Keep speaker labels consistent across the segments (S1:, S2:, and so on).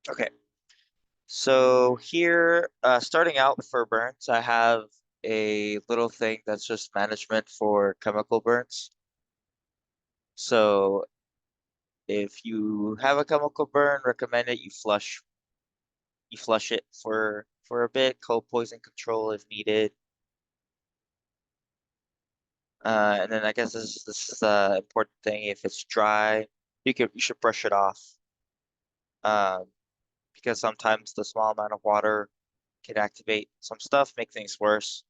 S1: Okay, so here, starting out for burns, I have a little thing that's just management for chemical burns. So if you have a chemical burn, recommend it you flush it for a bit, cold poison control if needed. And then I guess this is the important thing. If it's dry, you should brush it off. Um, because sometimes the small amount of water can activate some stuff, make things worse.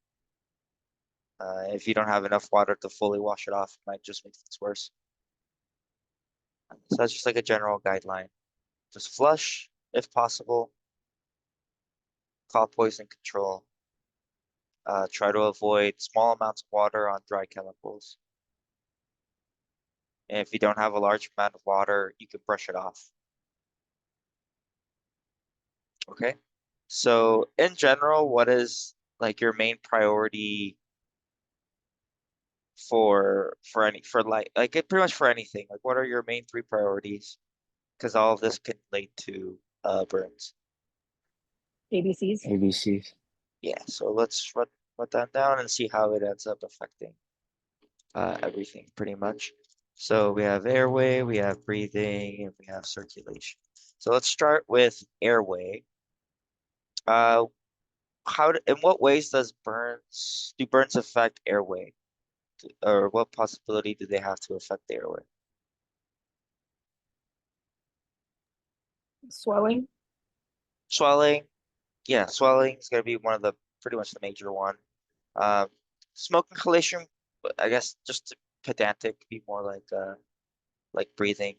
S1: If you don't have enough water to fully wash it off, it might just make things worse. So that's just like a general guideline. Just flush if possible. Call poison control. Try to avoid small amounts of water on dry chemicals. And if you don't have a large amount of water, you can brush it off. Okay. So in general, what is like your main priority for pretty much for anything? Like what are your main three priorities? Because all of this can relate to burns.
S2: ABCs.
S3: ABCs.
S1: Yeah, so let's run that down and see how it ends up affecting everything pretty much. So we have airway, we have breathing, and we have circulation. So let's start with airway. Uh, in what ways do burns affect airway? Or what possibility do they have to affect the airway?
S2: Swelling.
S1: Swelling, yeah, swelling is gonna be one of the pretty much the major one. Um, smoke inhalation, I guess just to pedantic, be more like breathing.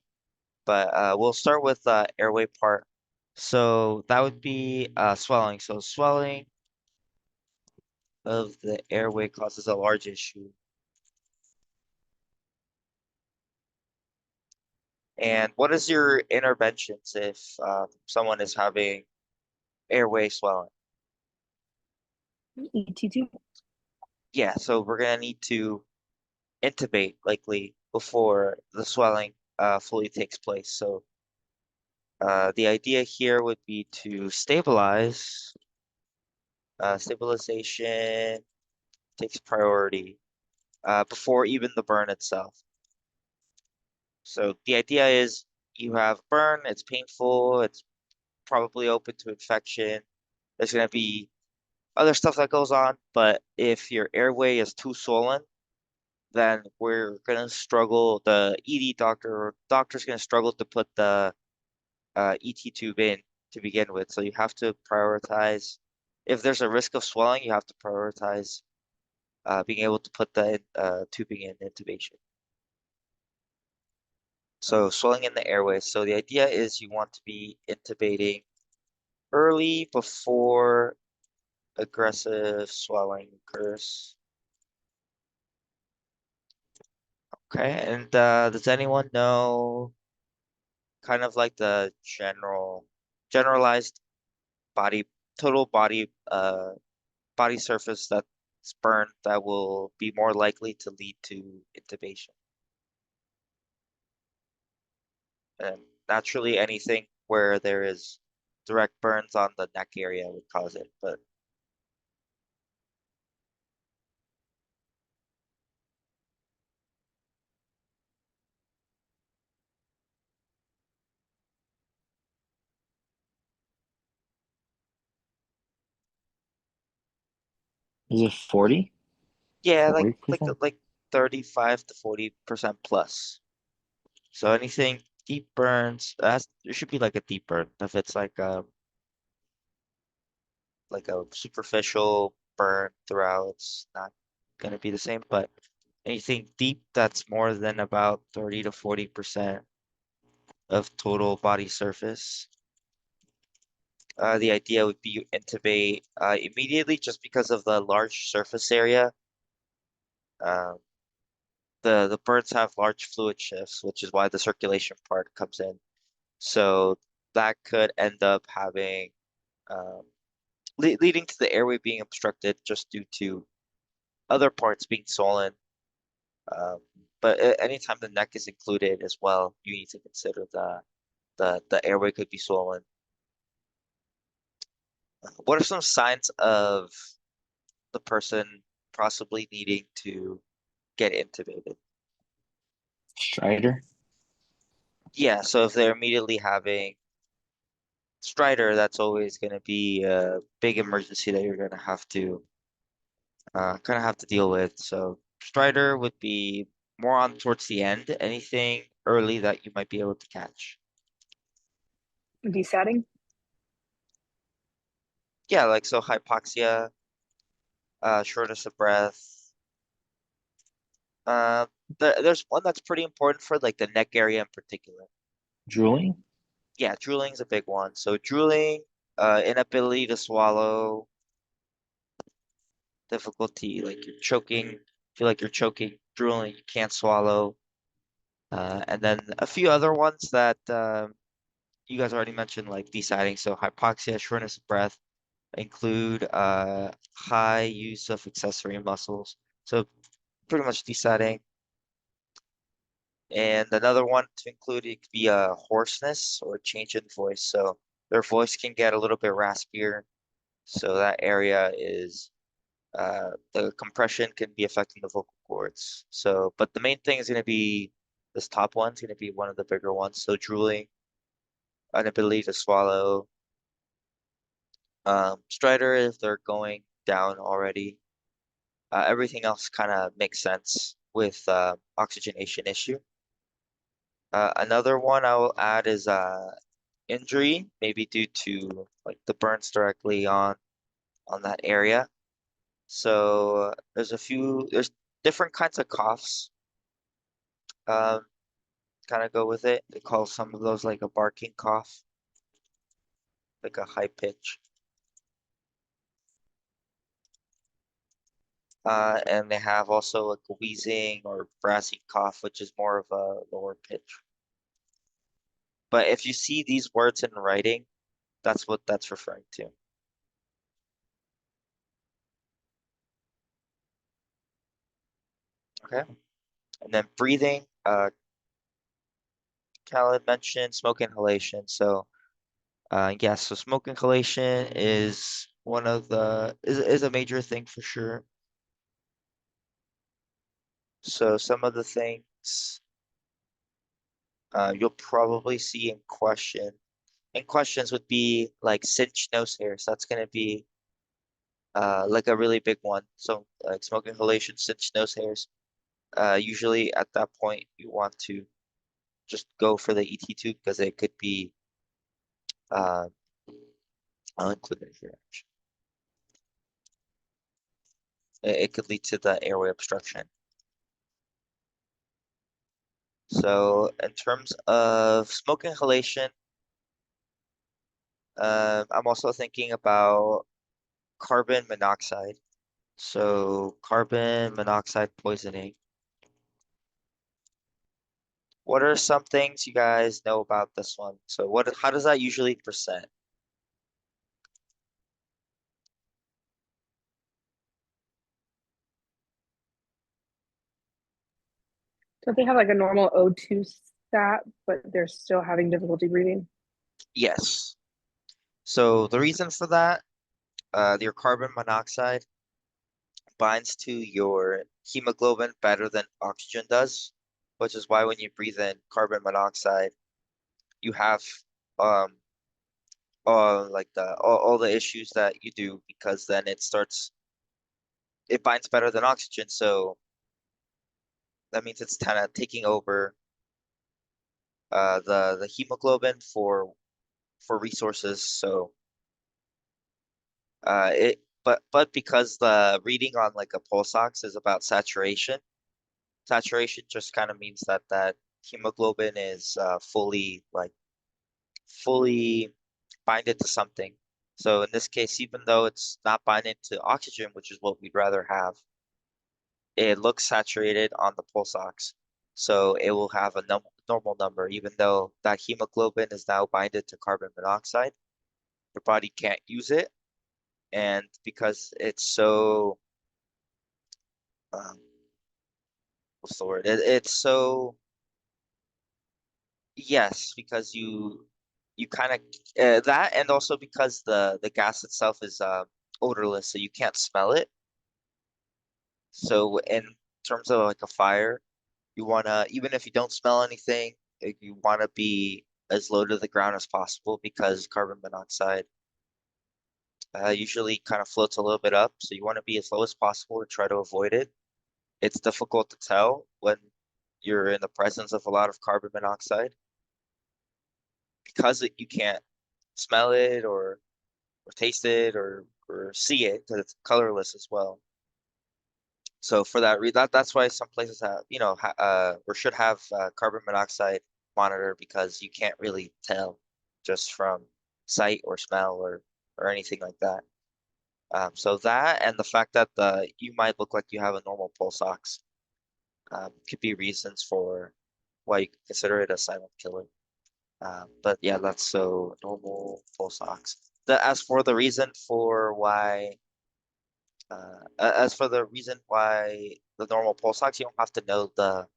S1: But we'll start with the airway part. So that would be swelling. So swelling of the airway causes a large issue. And what is your interventions if someone is having airway swelling?
S2: ET2.
S1: Yeah, so we're gonna need to intubate likely before the swelling fully takes place. So the idea here would be to stabilize. Stabilization takes priority before even the burn itself. So the idea is you have burn, it's painful, it's probably open to infection. There's going to be other stuff that goes on, but if your airway is too swollen, then we're going to struggle. The ED doctor or doctor's going to struggle to put the ET tube in to begin with. So you have to prioritize. If there's a risk of swelling, you have to prioritize being able to put the tubing in intubation. So swelling in the airways. So the idea is you want to be intubating early before aggressive swelling occurs. Okay, and does anyone know kind of like the generalized body total body surface that's burned that will be more likely to lead to intubation? And naturally anything where there is direct burns on the neck area would cause it, but
S3: Is it 40?
S1: yeah,
S3: 40%?
S1: like 35 to 40% plus. So anything deep burns, there should be like a deep burn. If it's like a superficial burn throughout, it's not gonna be the same. But anything deep that's more than about 30 to 40% of total body surface. The idea would be you intubate immediately just because of the large surface area. Um, the birds have large fluid shifts, which is why the circulation part comes in. So that could end up having um, leading to the airway being obstructed just due to other parts being swollen. Um, but anytime the neck is included as well, you need to consider the airway could be swollen. What are some signs of the person possibly needing to get intubated?
S3: Strider.
S1: Yeah, so if they're immediately having stridor, that's always going to be a big emergency that you're going to have to deal with. So stridor would be more on towards the end. Anything early that you might be able to catch.
S2: Desatting.
S1: Yeah, like so hypoxia, shortness of breath. Uh, there's one that's pretty important for like the neck area in particular.
S3: Drooling.
S1: Yeah, drooling's a big one. So drooling, inability to swallow, difficulty, like you're choking, feel like you're choking, drooling, you can't swallow. And then a few other ones that you guys already mentioned, like deciding. So hypoxia, shortness of breath include high use of accessory muscles. So pretty much deciding. And another one to include, it could be a hoarseness or change in voice. So their voice can get a little bit raspier. So that area is the compression can be affecting the vocal cords. So, but the main thing is going to be this top one's going to be one of the bigger ones. So drooling, inability to swallow, stridor if they're going down already. Everything else kind of makes sense with oxygenation issue. Another one I will add is injury, maybe due to like the burns directly on that area. So there's different kinds of coughs. Um, kind of go with it. They call some of those like a barking cough, like a high pitch. And they have also like a wheezing or brassy cough, which is more of a lower pitch. But if you see these words in writing, that's what that's referring to. Okay. And then breathing, Khaled mentioned smoke inhalation. So, yes, so smoke inhalation is one of is a major thing for sure. So some of the things you'll probably see in questions would be like cinched nose hairs. That's going to be like a really big one. So like smoke inhalation, cinched nose hairs. Usually at that point you want to just go for the ET tube because it could be uh, I'll include it here. Actually. It could lead to the airway obstruction. So in terms of smoke inhalation, I'm also thinking about carbon monoxide. So carbon monoxide poisoning. What are some things you guys know about this one? So how does that usually present?
S2: Don't they have like a normal O2 stat, but they're still having difficulty breathing?
S1: Yes. So the reason for that, your carbon monoxide binds to your hemoglobin better than oxygen does, which is why when you breathe in carbon monoxide, you have um like all the issues that you do because then it binds better than oxygen, so that means it's kind of taking over the hemoglobin for resources. So it but because the reading on like a pulse ox is about saturation, saturation just kind of means that hemoglobin is fully binded to something. So in this case, even though it's not binding to oxygen, which is what we'd rather have, it looks saturated on the pulse ox. So it will have a normal number, even though that hemoglobin is now binded to carbon monoxide. Your body can't use it. And because it's so, um, what's the word? It's so, yes, because you kind of that, and also because the gas itself is odorless, so you can't smell it. So in terms of like a fire, you wanna, even if you don't smell anything, you wanna be as low to the ground as possible because carbon monoxide usually kind of floats a little bit up. So you want to be as low as possible to try to avoid it. It's difficult to tell when you're in the presence of a lot of carbon monoxide because you can't smell it or taste it or see it because it's colorless as well. So for that reason, that's why some places have, or should have carbon monoxide monitor because you can't really tell just from sight or smell or anything like that. So that and the fact that you might look like you have a normal pulse ox could be reasons for why you consider it a silent killer. But yeah, that's so normal pulse ox. As for the reason for why as for the reason why the normal pulse ox, you don't have to know the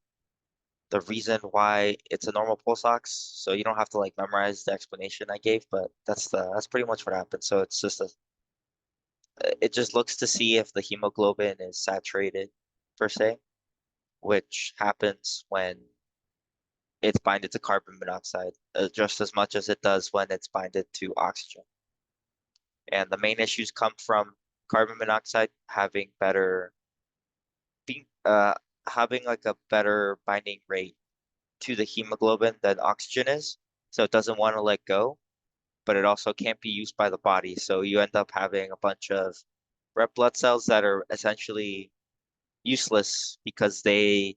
S1: reason why it's a normal pulse ox, so you don't have to like memorize the explanation I gave, but that's pretty much what happens. So it's just it just looks to see if the hemoglobin is saturated per se, which happens when it's binded to carbon monoxide just as much as it does when it's binded to oxygen. And the main issues come from carbon monoxide being having like a better binding rate to the hemoglobin than oxygen is. So it doesn't want to let go, but it also can't be used by the body. So you end up having a bunch of red blood cells that are essentially useless because they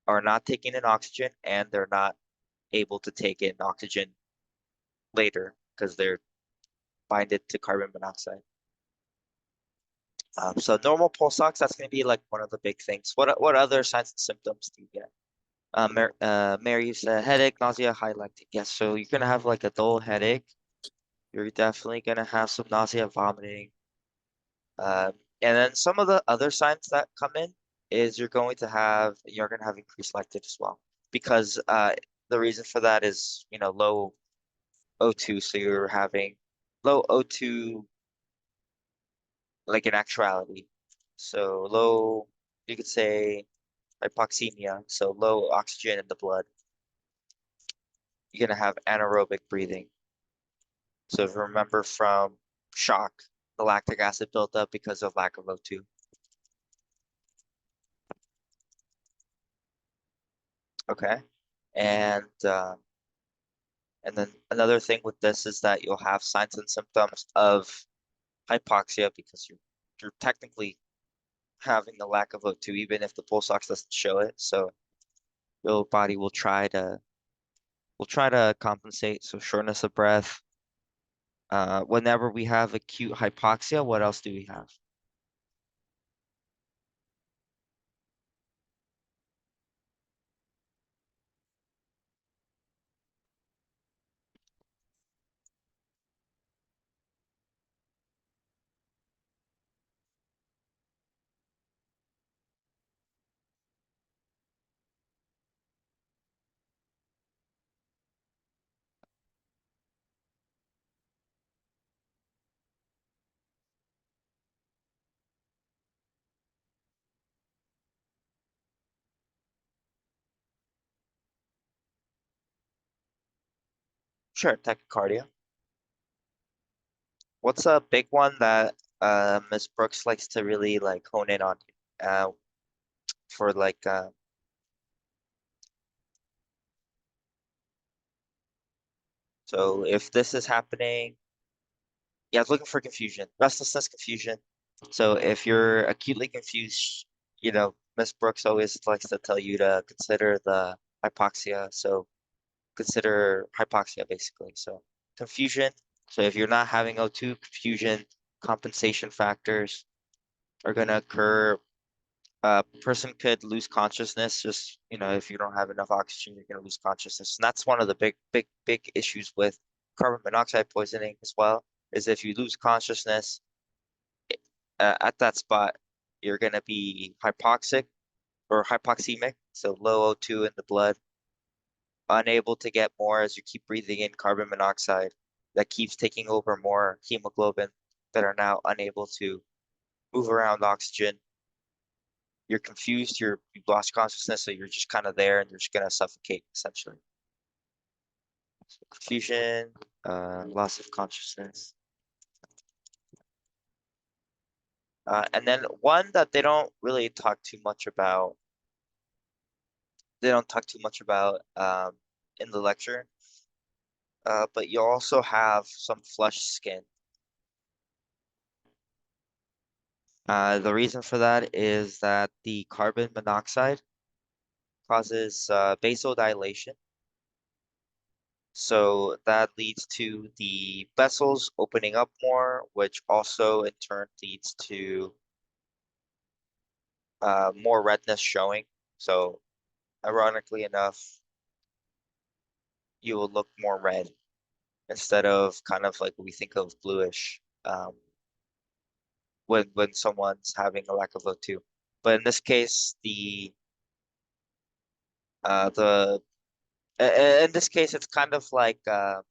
S1: are not taking in oxygen and they're not able to take in oxygen later because they're binded to carbon monoxide. So normal pulse ox, that's going to be like one of the big things. What other signs and symptoms do you get? Mary, you said headache, nausea, high lactate. Yes, so you're gonna have like a dull headache. You're definitely gonna have some nausea, vomiting. And then some of the other signs that come in is you're gonna have increased lactate as well because the reason for that is low O2, so you're having low O2 like in actuality. So low, you could say hypoxemia, so low oxygen in the blood. You're gonna have anaerobic breathing. So if you remember from shock, the lactic acid built up because of lack of O2. Okay. And uh, and then another thing with this is that you'll have signs and symptoms of hypoxia because you're technically having a lack of O2 even if the pulse ox doesn't show it. So your body will try to compensate. So shortness of breath. Whenever we have acute hypoxia, what else do we have? Sure, tachycardia. What's a big one that Miss Brooks likes to really like hone in on for like so if this is happening, yeah, I was looking for confusion, restlessness, confusion. So if you're acutely confused, Miss Brooks always likes to tell you to consider the hypoxia. So consider hypoxia basically. So confusion. So if you're not having O2, confusion, compensation factors are gonna occur. A person could lose consciousness just, if you don't have enough oxygen, you're going to lose consciousness. And that's one of the big, big, big issues with carbon monoxide poisoning as well, is if you lose consciousness at that spot, you're going to be hypoxic or hypoxemic, so low O2 in the blood. unable to get more as you keep breathing in carbon monoxide that keeps taking over more hemoglobin that are now unable to move around oxygen. You're confused, you've lost consciousness, so you're just kind of there and you're just gonna suffocate essentially. So confusion, loss of consciousness. And then one that they don't really talk too much about, in the lecture, but you also have some flushed skin. The reason for that is that the carbon monoxide causes vasodilation. So that leads to the vessels opening up more, which also in turn leads to more redness showing. So ironically enough, you will look more red instead of kind of like we think of bluish when someone's having a lack of O2. But in this case, the in this case it's kind of like I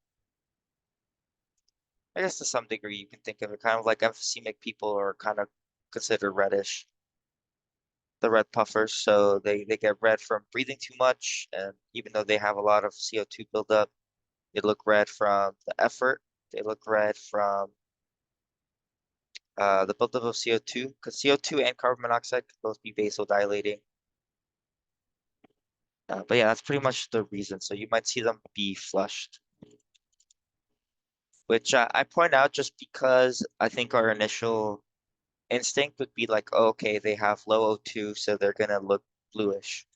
S1: guess to some degree you can think of it kind of like emphysemic people are kind of considered reddish, the red puffers. So they get red from breathing too much, and even though they have a lot of CO2 buildup, they look red from the effort. They look red from the buildup of CO2, because CO2 and carbon monoxide can both be vasodilating. But yeah, that's pretty much the reason. So you might see them be flushed, which I point out just because I think our initial instinct would be like, oh, okay, they have low O2, so they're gonna look bluish.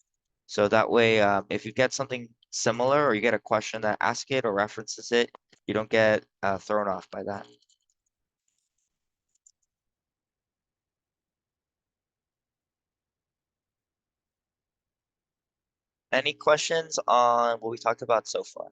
S1: So that way, if you get something similar or you get a question that asks it or references it, you don't get thrown off by that. Any questions on what we talked about so far?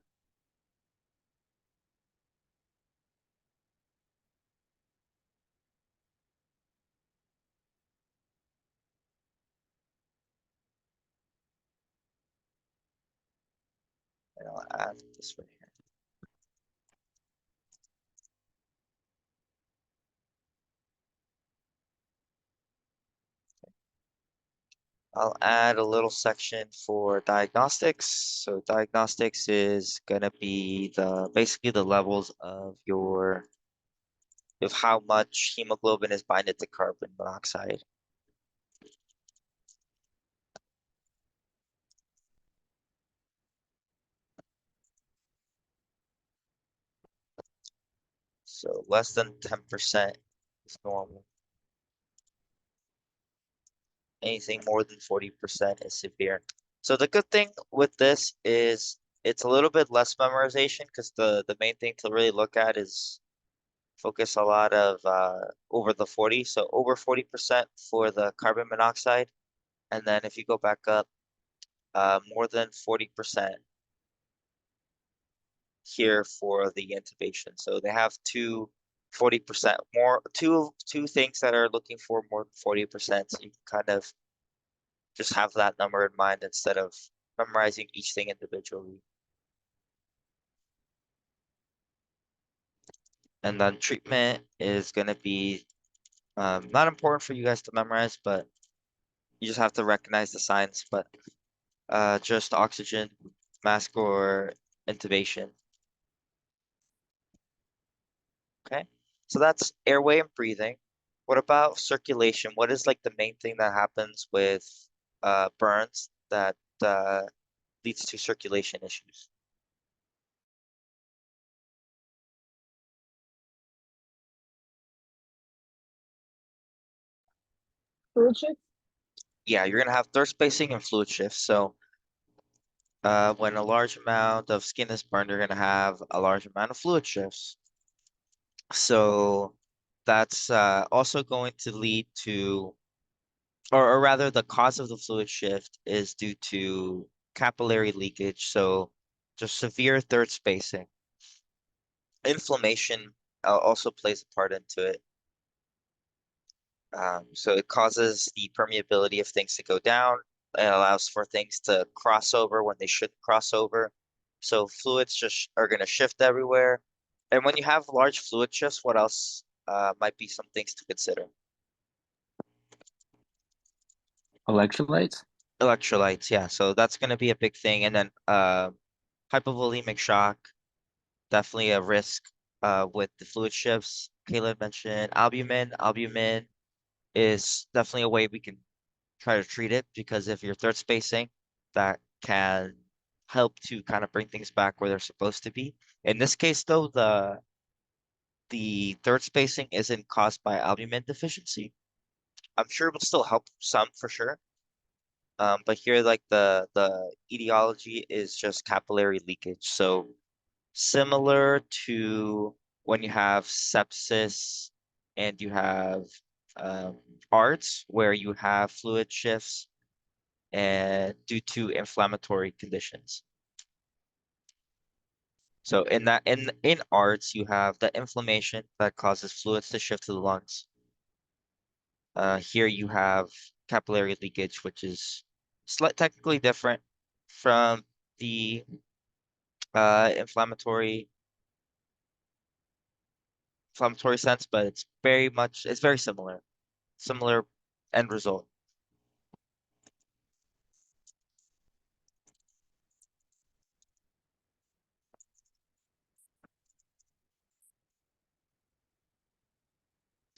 S1: And I'll add this right here. I'll add a little section for diagnostics. So diagnostics is gonna be basically the levels of how much hemoglobin is binded to carbon monoxide. So less than 10% is normal. Anything more than 40% is severe. So the good thing with this is it's a little bit less memorization because the main thing to really look at is focus a lot of over the 40. So over 40% for the carbon monoxide. And then if you go back up, more than 40% here for the intubation. So they have 40% more, two things that are looking for more than 40%. So you can kind of just have that number in mind instead of memorizing each thing individually. And then treatment is going to be not important for you guys to memorize, but you just have to recognize the signs. But just oxygen, mask, or intubation. Okay, so that's airway and breathing. What about circulation? What is like the main thing that happens with burns that leads to circulation issues?
S2: Fluid shift?
S1: Yeah, you're gonna have third spacing and fluid shifts. So when a large amount of skin is burned, you're gonna have a large amount of fluid shifts. So that's also going to lead to, or rather, the cause of the fluid shift is due to capillary leakage. So just severe third spacing. Inflammation also plays a part into it. So it causes the permeability of things to go down, It allows for things to cross over when they shouldn't cross over. So fluids just are going to shift everywhere. And when you have large fluid shifts, what else might be some things to consider?
S3: Electrolytes?
S1: Electrolytes, yeah. So that's going to be a big thing. And then hypovolemic shock, definitely a risk with the fluid shifts. Caleb mentioned albumin. Albumin is definitely a way we can try to treat it because if you're third spacing, that can help to kind of bring things back where they're supposed to be. In this case, though, the third spacing isn't caused by albumin deficiency. I'm sure it will still help some for sure. But here, like the etiology is just capillary leakage. So similar to when you have sepsis and you have um, ARDS, where you have fluid shifts and due to inflammatory conditions. So in ARDS, you have the inflammation that causes fluids to shift to the lungs. Here you have capillary leakage, which is technically different from the inflammatory sense, but it's very similar end result.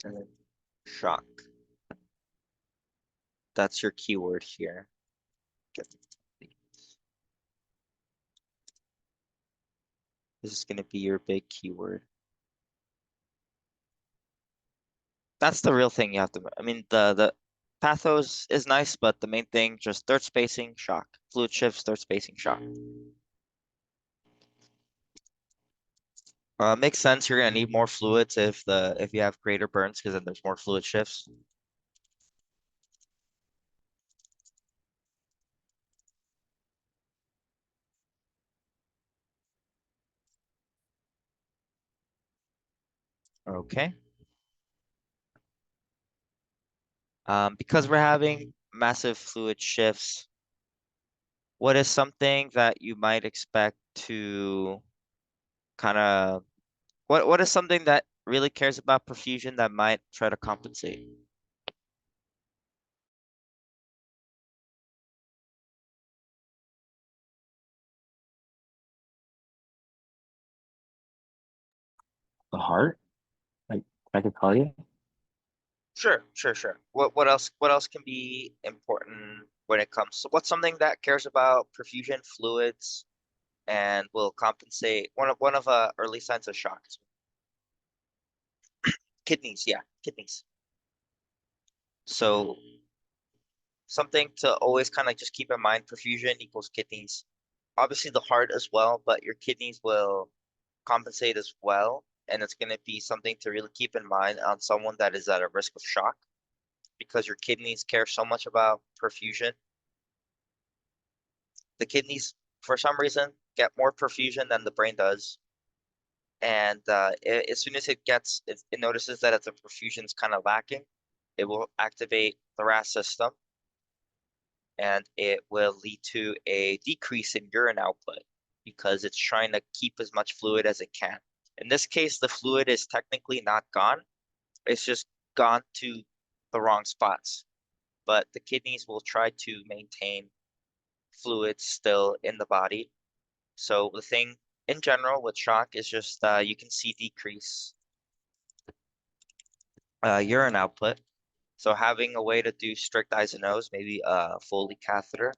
S1: And then shock. That's your keyword here. This is going to be your big keyword. That's the real thing you have to. I mean, the pathos is nice, but the main thing just third spacing, shock, fluid shifts, third spacing, shock. Makes sense. You're gonna need more fluids if you have greater burns because then there's more fluid shifts. Okay. Because we're having massive fluid shifts, what is something that you might expect to kind of what is something that really cares about perfusion that might try to compensate?
S3: The heart? Like tachycardia?
S1: Sure. What else can be important when it comes to what's something that cares about perfusion fluids and will compensate one of early signs of shock? Kidneys, yeah, kidneys. So something to always kind of just keep in mind, perfusion equals kidneys. Obviously the heart as well, but your kidneys will compensate as well. And it's going to be something to really keep in mind on someone that is at a risk of shock because your kidneys care so much about perfusion. The kidneys, for some reason, get more perfusion than the brain does. And as soon as it notices that the perfusion's kind of lacking, it will activate the RAS system and it will lead to a decrease in urine output because it's trying to keep as much fluid as it can. In this case, the fluid is technically not gone. It's just gone to the wrong spots. But the kidneys will try to maintain fluid still in the body. So the thing in general with shock is just you can see decrease urine output. So having a way to do strict eyes and nose, maybe a Foley catheter.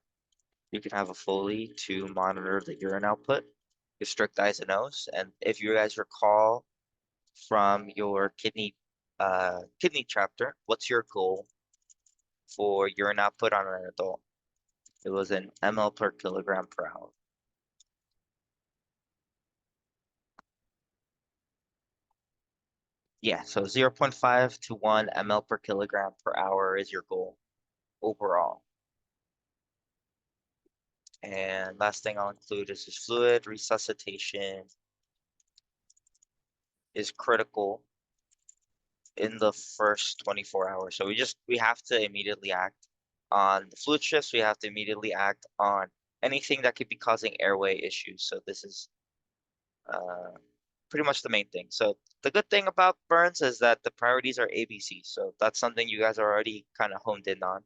S1: You can have a Foley to monitor the urine output, your strict eyes and nose. And if you guys recall from your kidney chapter, what's your goal for urine output on an adult? It was an ml per kilogram per hour. Yeah, so 0.5 to 1 ml per kilogram per hour is your goal overall. And last thing I'll include is this fluid resuscitation is critical in the first 24 hours. So we have to immediately act. on the fluid shifts, we have to immediately act on anything that could be causing airway issues. So this is uh, pretty much the main thing. So the good thing about burns is that the priorities are ABC. So that's something you guys are already kind of honed in on.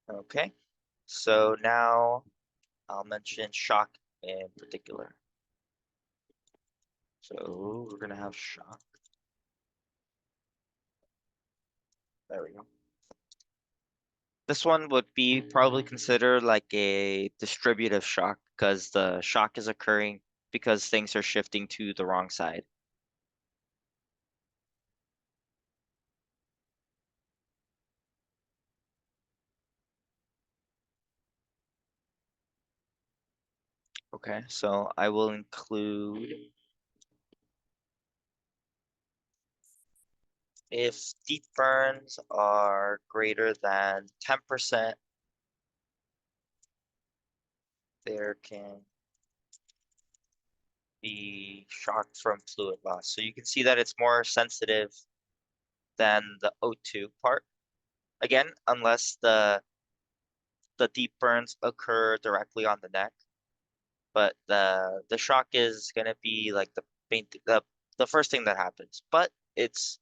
S1: Okay. So now I'll mention shock in particular. So we're gonna have shock. There we go. This one would be probably considered like a distributive shock because the shock is occurring because things are shifting to the wrong side. Okay, so I will include if deep burns are greater than 10%, there can be shock from fluid loss. So you can see that it's more sensitive than the O2 part. Again, unless the deep burns occur directly on the neck, but the shock is gonna be like the first thing that happens. But it's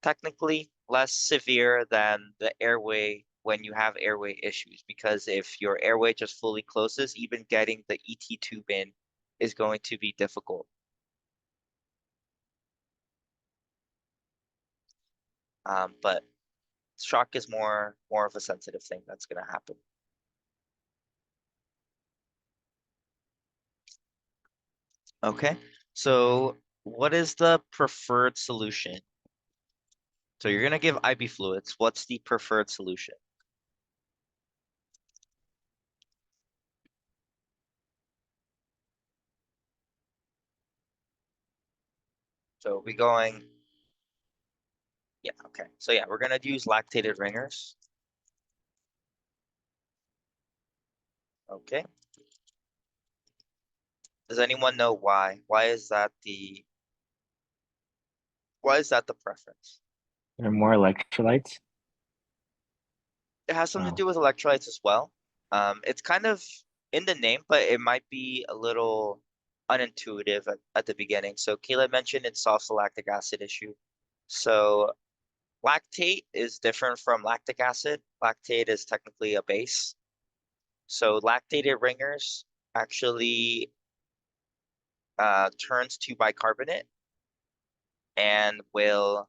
S1: technically less severe than the airway when you have airway issues because if your airway just fully closes, even getting the ET tube in is going to be difficult. But shock is more of a sensitive thing that's gonna happen. Okay, so what is the preferred solution? So you're gonna give IV fluids. What's the preferred solution? So we going, yeah, okay. So yeah, we're gonna use lactated ringers. Okay. Does anyone know why? Why is that the preference?
S3: There are more electrolytes.
S1: It has something to
S3: Wow.
S1: do with electrolytes as well. It's kind of in the name, but it might be a little unintuitive at the beginning. So Caleb mentioned it solves the lactic acid issue. So lactate is different from lactic acid. Lactate is technically a base. So lactated ringers actually turns to bicarbonate and will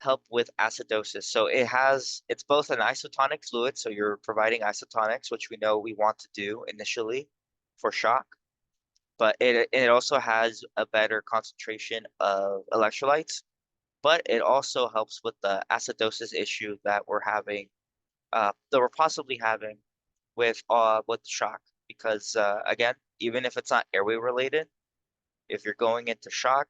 S1: help with acidosis. So it's both an isotonic fluid, so you're providing isotonics, which we know we want to do initially for shock, but it also has a better concentration of electrolytes, but it also helps with the acidosis issue that we're possibly having with shock. Because again, even if it's not airway related, if you're going into shock,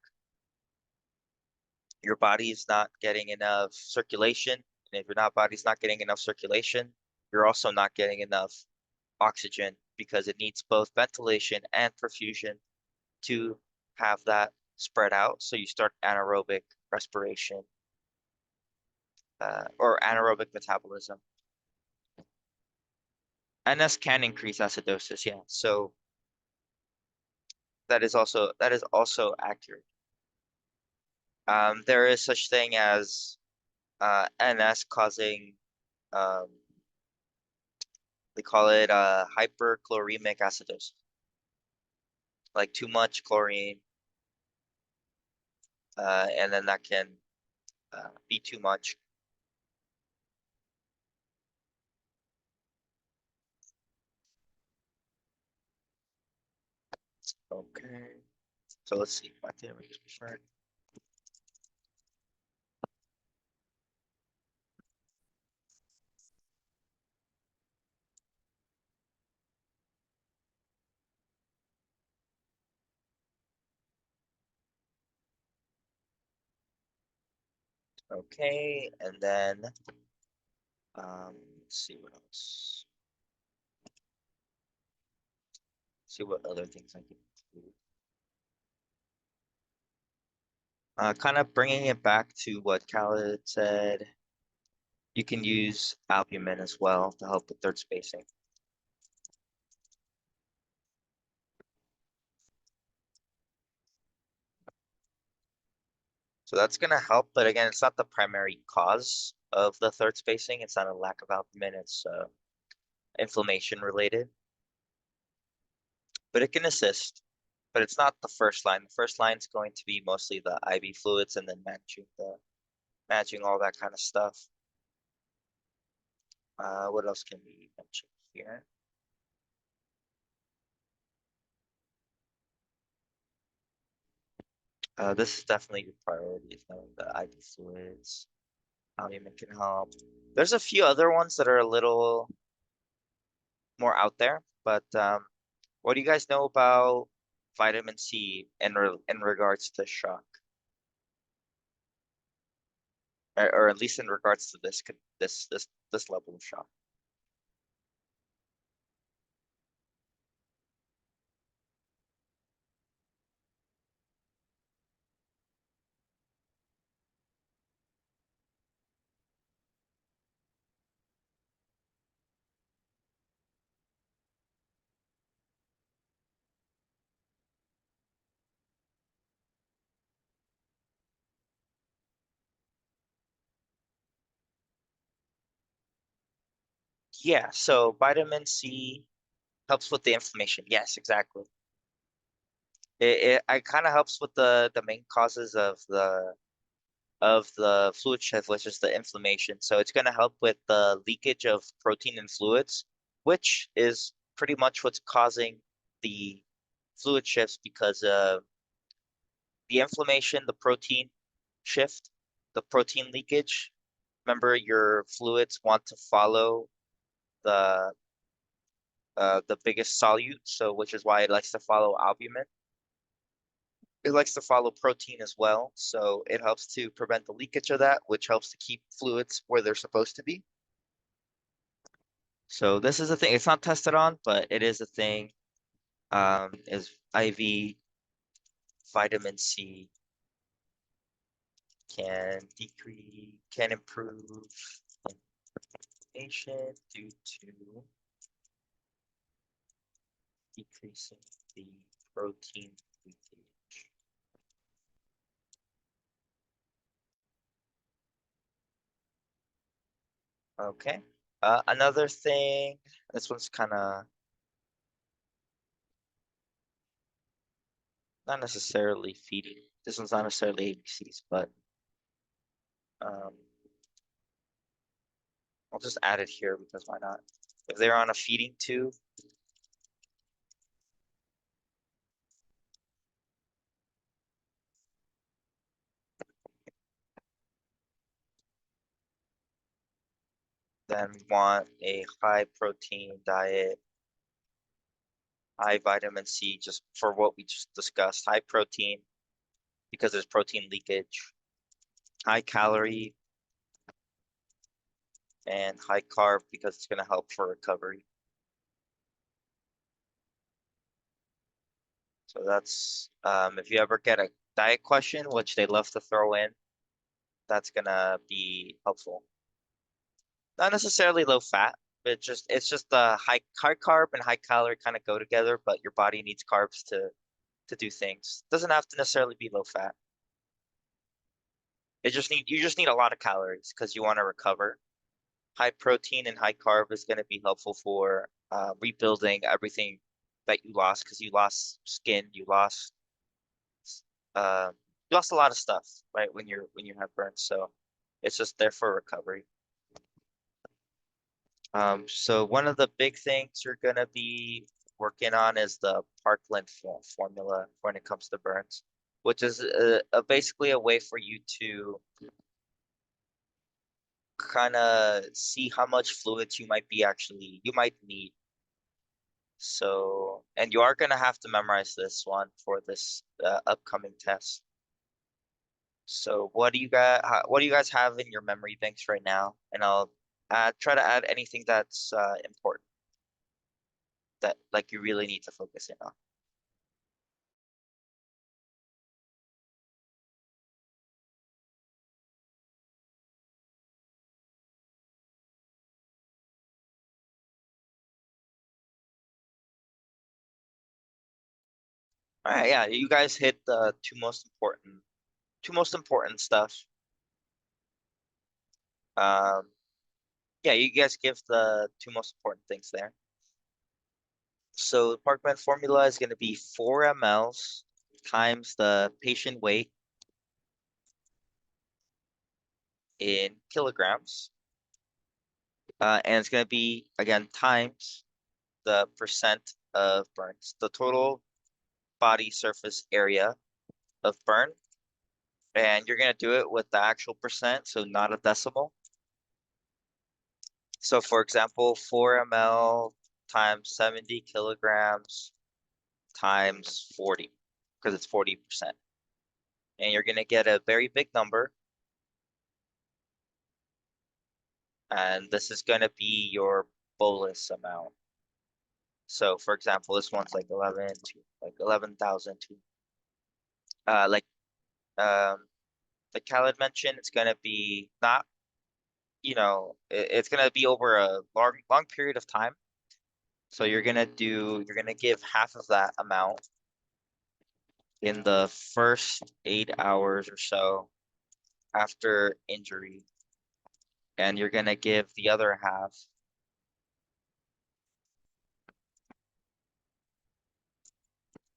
S1: your body is not getting enough circulation. And if your not body's not getting enough circulation, you're also not getting enough oxygen because it needs both ventilation and perfusion to have that spread out. So you start anaerobic respiration or anaerobic metabolism. NS can increase acidosis, yeah. So that is also accurate. There is such thing as NS causing um, they call it hyperchloremic acidosis, like too much chlorine, and then that can be too much. Okay, so let's see. My theory is preferred. Okay, and then let's see what else. See what other things I can include. Kind of bringing it back to what Khaled said, you can use albumin as well to help with third spacing. So that's going to help, but again, it's not the primary cause of the third spacing. It's not a lack of albumin, it's inflammation related. But it can assist, but it's not the first line. The first line is going to be mostly the IV fluids and then managing all that kind of stuff. What else can we mention here? This is definitely your priority, is knowing the IV fluids. Albumin can help. There's a few other ones that are a little more out there, but what do you guys know about vitamin C in regards to shock, or at least in regards to this level of shock? Yeah, so vitamin C helps with the inflammation. Yes, exactly. It kind of helps with the main causes of the fluid shift, which is the inflammation. So it's going to help with the leakage of protein and fluids, which is pretty much what's causing the fluid shifts because the inflammation, the protein shift, the protein leakage. Remember, your fluids want to follow the the biggest solute, so which is why it likes to follow albumin. It likes to follow protein as well, so it helps to prevent the leakage of that, which helps to keep fluids where they're supposed to be. So this is a thing. It's not tested on, but it is a thing. Is IV vitamin C can improve inflammation due to decreasing the protein leakage. Okay. Another thing, this one's kind of not necessarily feeding. This one's not necessarily ABCs, but um, I'll just add it here because why not? If they're on a feeding tube, then we want a high protein diet, high vitamin C, just for what we just discussed. High protein because there's protein leakage, high calorie, and high carb because it's going to help for recovery. So that's if you ever get a diet question, which they love to throw in, that's gonna be helpful. Not necessarily low fat, but it's just the high carb and high calorie kind of go together, but your body needs carbs to do things. Doesn't have to necessarily be low fat. You just need a lot of calories because you want to recover. High protein and high carb is going to be helpful for rebuilding everything that you lost because you lost skin, uh, you lost a lot of stuff, right? When you have burns, so it's just there for recovery. So one of the big things you're gonna be working on is the Parkland formula when it comes to burns, which is basically a way for you to kind of see how much fluids you might need. So, and you are gonna have to memorize this one for this upcoming test. So, what do you guys have in your memory banks right now? And I'll try to add anything that's important that like you really need to focus in on. All right, yeah, you guys hit the two most important stuff. Um, yeah, you guys give the two most important things there. So the Parkman formula is going to be 4 mLs times the patient weight in kilograms. And it's going to be, again, times the percent of burns, the total body surface area of burn. And you're going to do it with the actual percent, so not a decimal. So for example, 4 ml times 70 kilograms times 40, because it's 40%. And you're going to get a very big number. And this is going to be your bolus amount. So for example, this one's like 11,000 to uh like um like Khaled mentioned, it's gonna be not, it's gonna be over a long period of time. So you're gonna give half of that amount in the first 8 hours or so after injury, and you're gonna give the other half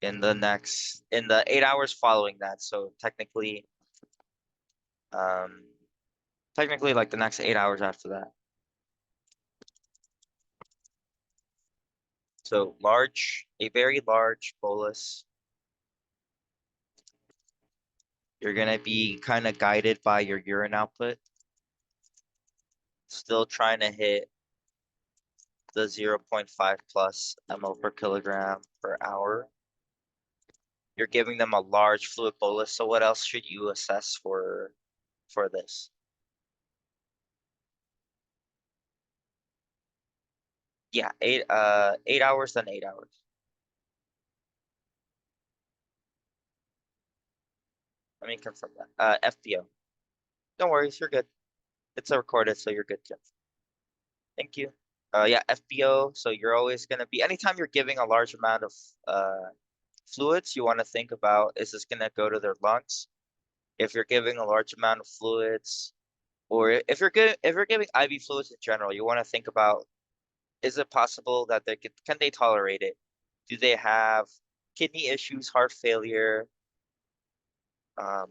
S1: in the 8 hours following that. So um technically like the next 8 hours after that. So a very large bolus. You're gonna be kind of guided by your urine output. Still trying to hit the 0.5 plus ml per kilogram per hour. You're giving them a large fluid bolus. So what else should you assess for this? Yeah, 8 hours, then 8 hours. Let me confirm that. FBO. Don't worry, you're good. It's a recorded, so you're good, Jim. Thank you. Yeah, FBO. So you're always gonna be anytime you're giving a large amount of uh fluids, you want to think about, is this gonna go to their lungs? If you're giving a large amount of fluids, or if you're giving IV fluids in general, you want to think about, is it possible that can they tolerate it? Do they have kidney issues, heart failure? Um,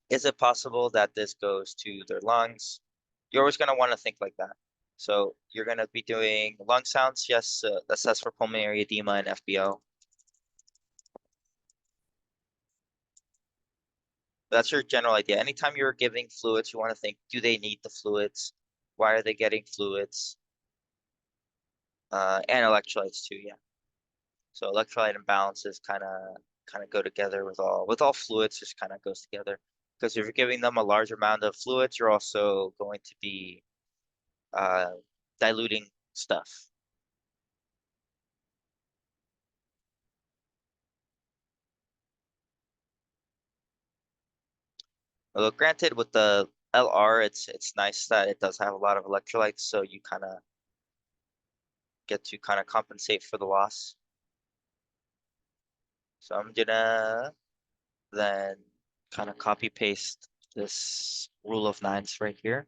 S1: is it possible that this goes to their lungs? You're always going to want to think like that. So you're going to be doing lung sounds, yes, assess for pulmonary edema and FBO. That's your general idea. Anytime you're giving fluids, you want to think, do they need the fluids? Why are they getting fluids? And electrolytes too, yeah. So electrolyte imbalances kind of go together with all fluids, just kind of goes together. Because if you're giving them a large amount of fluids, you're also going to be uh, diluting stuff. Although granted, with the LR, it's nice that it does have a lot of electrolytes, so you kind of get to kind of compensate for the loss. So I'm gonna then kind of copy paste this rule of nines right here.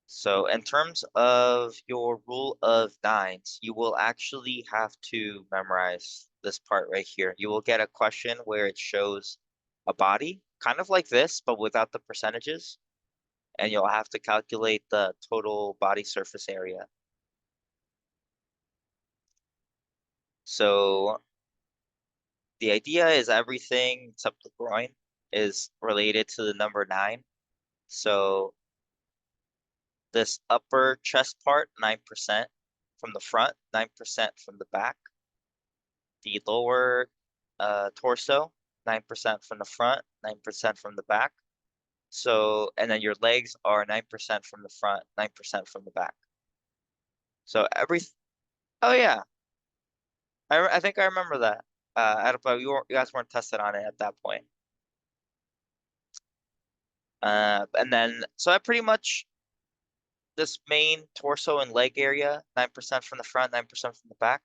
S1: So in terms of your rule of nines, you will actually have to memorize this part right here. You will get a question where it shows a body, kind of like this, but without the percentages. And you'll have to calculate the total body surface area. So the idea is everything except the groin is related to the number 9. So this upper chest part, 9% from the front, 9% from the back. The lower torso, 9% from the front, 9% from the back. So, and then your legs are 9% from the front, 9% from the back. So oh yeah, I think I remember that. But you guys weren't tested on it at that point. And then, so I pretty much, this main torso and leg area, 9% from the front, 9% from the back.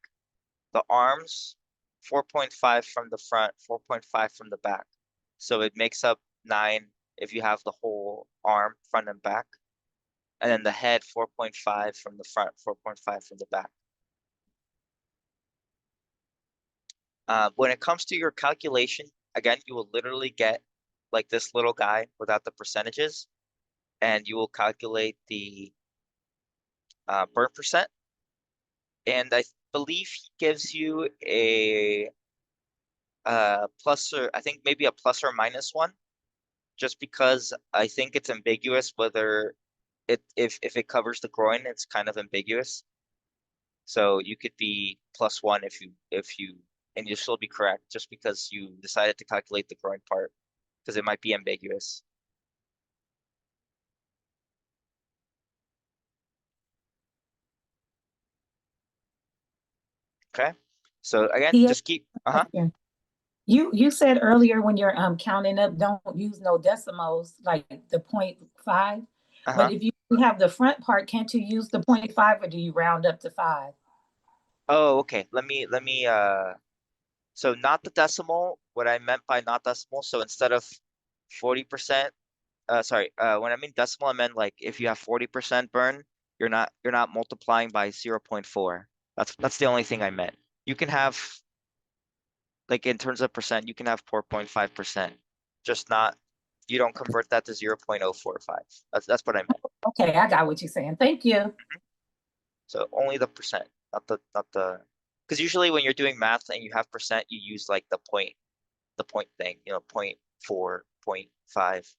S1: The arms, 4.5 from the front, 4.5 from the back. So it makes up 9 if you have the whole arm, front and back. And then the head, 4.5 from the front, 4.5 from the back. When it comes to your calculation, again, you will literally get like this little guy without the percentages, and you will calculate the burn percent. And I believe he gives you a plus, or I think maybe a plus or minus one, just because I think it's ambiguous whether if it covers the groin, it's kind of ambiguous. So you could be +1 if you and you'll still be correct just because you decided to calculate the groin part because it might be ambiguous. Okay. So again,
S4: Yeah,
S1: just keep uh-huh.
S4: question. You said earlier when you're counting up, don't use no decimals like the 0.5.
S1: Uh-huh.
S4: But if you have the front part, can't you use the 0.5 or do you round up to 5?
S1: Oh, okay. Let me so not the decimal, what I meant by not decimal, so instead of 40%, sorry, when I mean decimal, I meant like if you have 40% burn, you're not multiplying by 0.4. That's the only thing I meant. You can have like in terms of percent, you can have 4.5%, just not you don't convert that to 0.045. That's what I meant.
S4: Okay, I got what you're saying. Thank you.
S1: So only the percent, not the because usually when you're doing math and you have percent, you use like the point thing, 0.4, 0.5.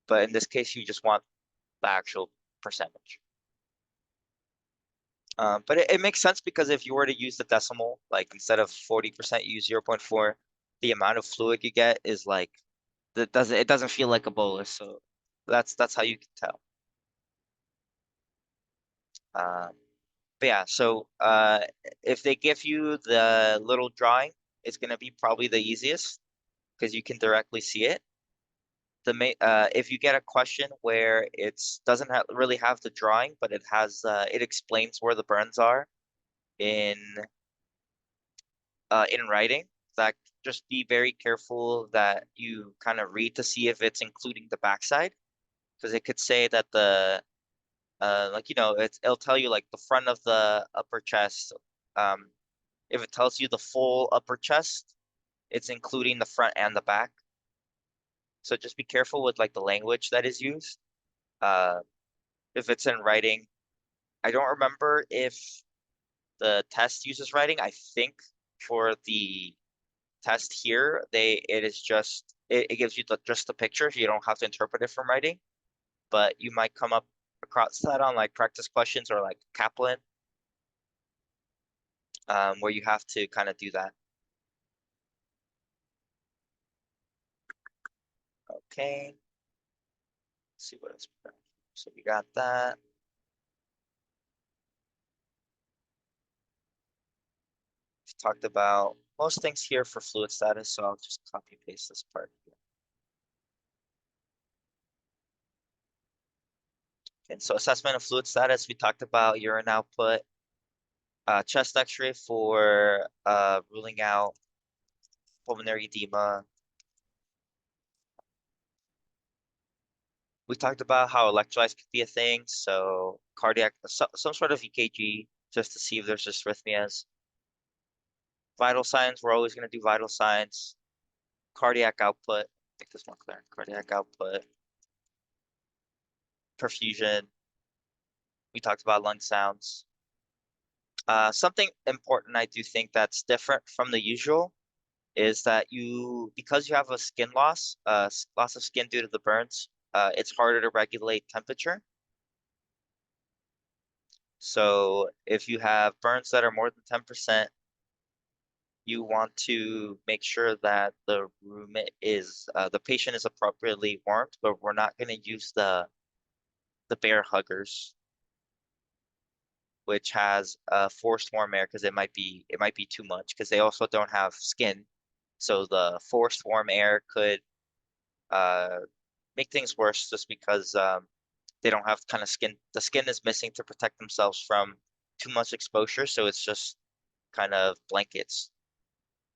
S1: But in this case, you just want the actual percentage. But it makes sense because if you were to use the decimal, like instead of 40%, you use 0.4, the amount of fluid you get is like it doesn't feel like a bolus. So that's how you can tell. Um, but yeah, so if they give you the little drawing, it's gonna be probably the easiest because you can directly see it. If you get a question where it's doesn't really have the drawing, but it explains where the burns are in in writing, that just be very careful that you kind of read to see if it's including the backside, because it could say that like it'll tell you like the front of the upper chest. Um, if it tells you the full upper chest, it's including the front and the back. So just be careful with like the language that is used. Uh, if it's in writing, I don't remember if the test uses writing. I think for the test here, it gives you just the picture. You don't have to interpret it from writing, but you might come up across that on like practice questions or like Kaplan, where you have to kind of do that. Okay, let's see what else we got. So we got that. We've talked about most things here for fluid status, so I'll just copy paste this part here. Okay, so assessment of fluid status, we talked about urine output, chest X-ray for ruling out pulmonary edema. We talked about how electrolytes could be a thing, so cardiac, some sort of EKG just to see if there's arrhythmias. Vital signs, we're always going to do vital signs. Cardiac output, make this more clear. Cardiac output, perfusion. We talked about lung sounds. Something important I do think that's different from the usual is that because you have a skin loss, loss of skin due to the burns, it's harder to regulate temperature. So if you have burns that are more than 10%, you want to make sure that the patient is appropriately warmed, but we're not going to use the bear huggers, which has forced warm air because it might be too much because they also don't have skin. So the forced warm air could uh, make things worse just because they don't have kind of skin. The skin is missing to protect themselves from too much exposure, so it's just kind of blankets.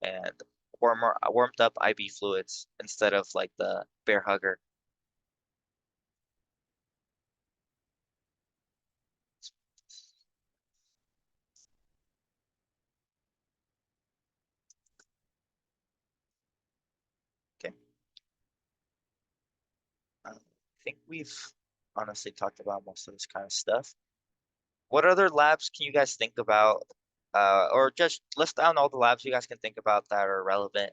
S1: and warmed up IV fluids instead of like the bear hugger. Okay. I think we've honestly talked about most of this kind of stuff. What other labs can you guys think about? Or just list down all the labs you guys can think about that are relevant,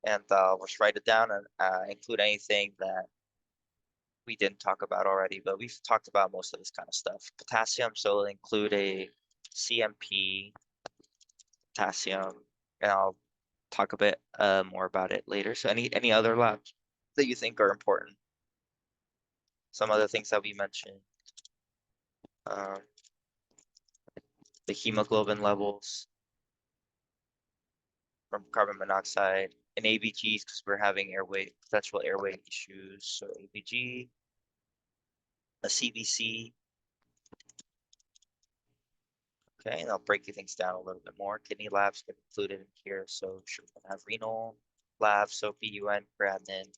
S1: and we'll just write it down and include anything that we didn't talk about already, but we've talked about most of this kind of stuff. Potassium, so include a CMP potassium, and I'll talk a bit more about it later. So any other labs that you think are important? Some other things that we mentioned. Um, the hemoglobin levels from carbon monoxide and ABGs because we're having potential airway issues. So ABG, a CBC. Okay, and I'll break things down a little bit more. Kidney labs get included in here. So should we have renal labs, so BUN, creatinine.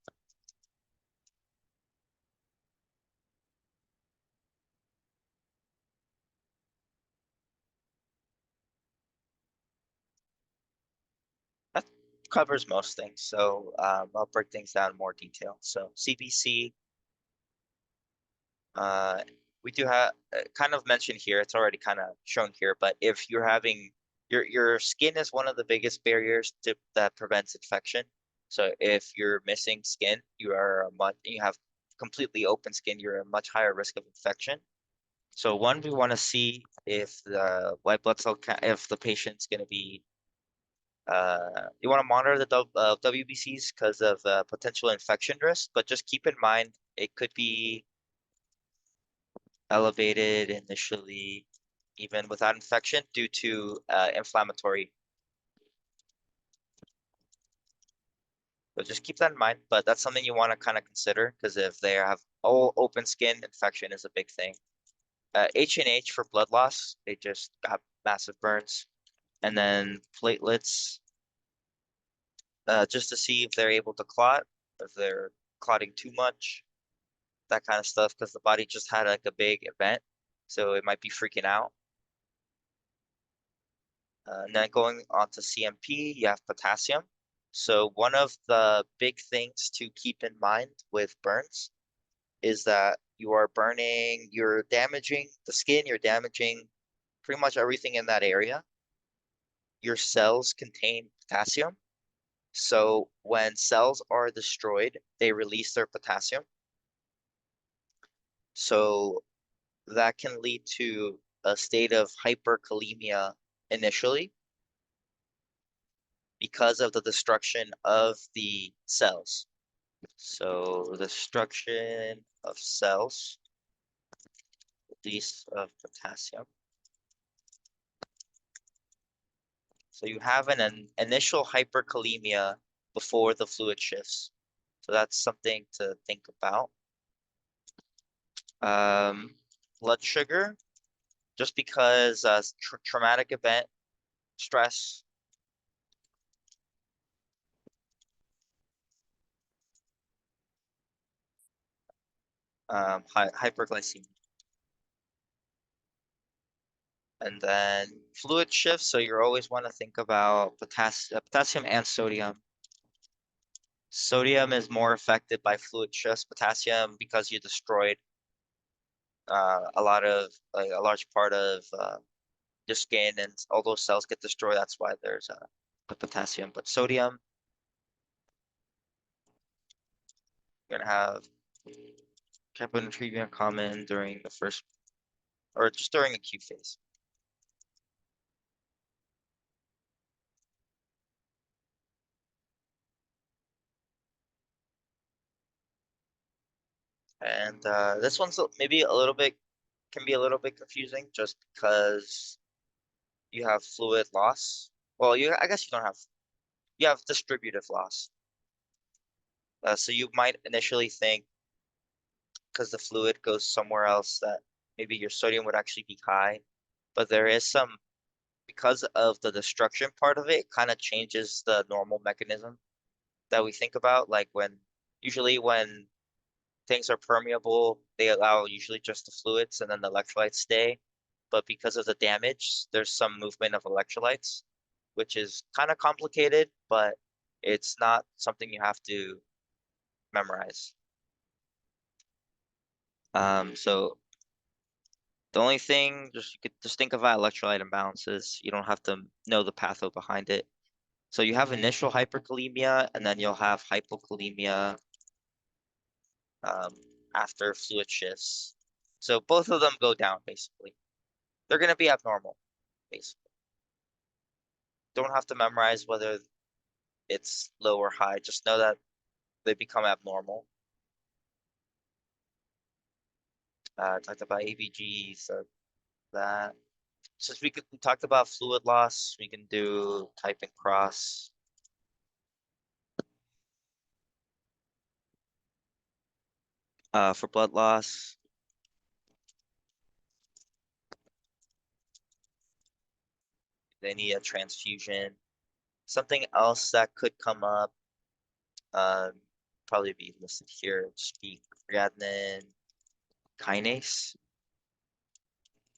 S1: That covers most things. So I'll break things down in more detail. So CBC, uh, we do have kind of mentioned here. It's already kind of shown here, but if you're having your skin is one of the biggest barriers that prevents infection. So if you're missing skin, you have completely open skin, you're at a much higher risk of infection. So one, we want to see if the white blood cell if the patient's going to be you want to monitor the WBCs because of potential infection risk, but just keep in mind it could be elevated initially, even without infection, due to inflammatory. So just keep that in mind, but that's something you want to kind of consider because if they have all open skin, infection is a big thing. H&H for blood loss, they just got massive burns. And then platelets, just to see if they're able to clot, if they're clotting too much, that kind of stuff, because the body just had like a big event, so it might be freaking out. And then going on to CMP, you have potassium. So one of the big things to keep in mind with burns is that you're damaging the skin, you're damaging pretty much everything in that area. Your cells contain potassium. So when cells are destroyed, they release their potassium. So that can lead to a state of hyperkalemia initially because of the destruction of the cells. So destruction of cells, release of potassium. So you have an initial hyperkalemia before the fluid shifts. So that's something to think about. Blood sugar, just because traumatic event, stress, hyperglycemia. And then fluid shifts, so you always want to think about potassium and sodium. Sodium is more affected by fluid shifts. Potassium, because you destroyed a large part of your skin, and all those cells get destroyed. That's why there's the potassium. But sodium, you're gonna have hyponatremia common during the first, or just during acute phase. And this one's maybe a little bit can be a little bit confusing just because you have fluid loss. Well, I guess you have distributive loss. So you might initially think because the fluid goes somewhere else that maybe your sodium would actually be high, but there is some because of the destruction part of it, kind of changes the normal mechanism that we think about. Like usually when things are permeable, they allow usually just the fluids and then the electrolytes stay. But because of the damage, there's some movement of electrolytes, which is kind of complicated, but it's not something you have to memorize. So the only thing, you could just think about electrolyte imbalances. You don't have to know the patho behind it. So you have initial hyperkalemia, and then you'll have hypokalemia um, after fluid shifts. So both of them go down, basically. They're going to be abnormal, basically. Don't have to memorize whether it's low or high. Just know that they become abnormal. Talked about ABG, so that. Since we talked about fluid loss, we can do type and cross. For blood loss, they need a transfusion. Something else that could come up, um, probably be listed here, just be creatinine kinase.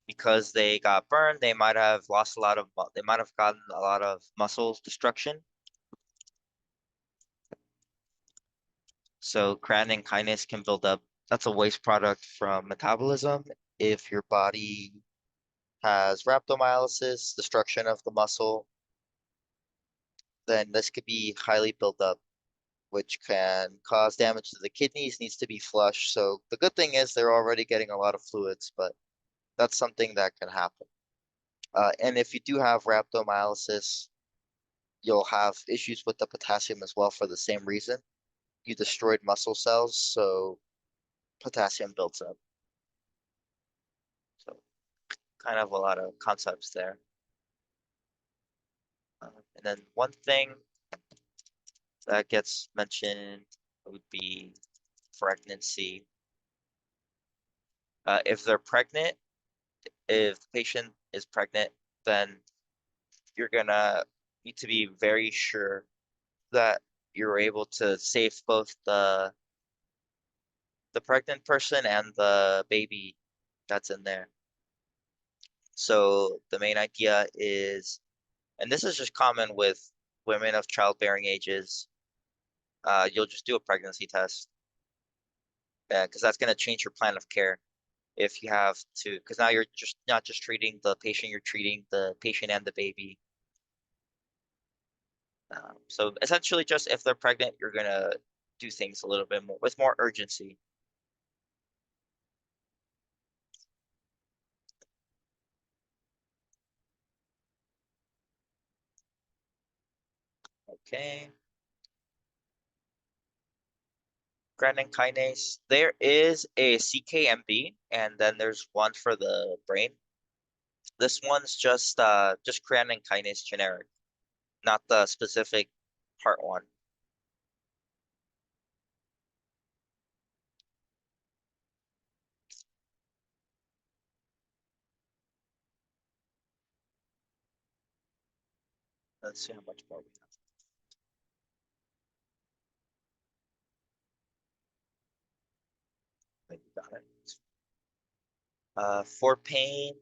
S1: Because they got burned, they might have lost a lot of, they might have gotten a lot of muscle destruction. So creatinine kinase can build up. That's a waste product from metabolism. If your body has rhabdomyolysis, destruction of the muscle, then this could be highly built up, which can cause damage to the kidneys, needs to be flushed. So the good thing is they're already getting a lot of fluids, but that's something that can happen. And if you do have rhabdomyolysis, you'll have issues with the potassium as well for the same reason. You destroyed muscle cells, so potassium builds up. So kind of a lot of concepts there. And then one thing that gets mentioned would be pregnancy. If they're pregnant, if the patient is pregnant, then you're gonna need to be very sure that you're able to save both the pregnant person and the baby that's in there. So the main idea is, and this is just common with women of childbearing ages, you'll just do a pregnancy test because that's going to change your plan of care if you have to, because now you're just not just treating the patient, you're treating the patient and the baby. So essentially, just if they're pregnant, you're going to do things a little bit more with more urgency. Okay. Creatine kinase. There is a CKMB, and then there's one for the brain. This one's just creatine kinase generic, not the specific part one. Let's see how much more we have. I think we got it. For pain,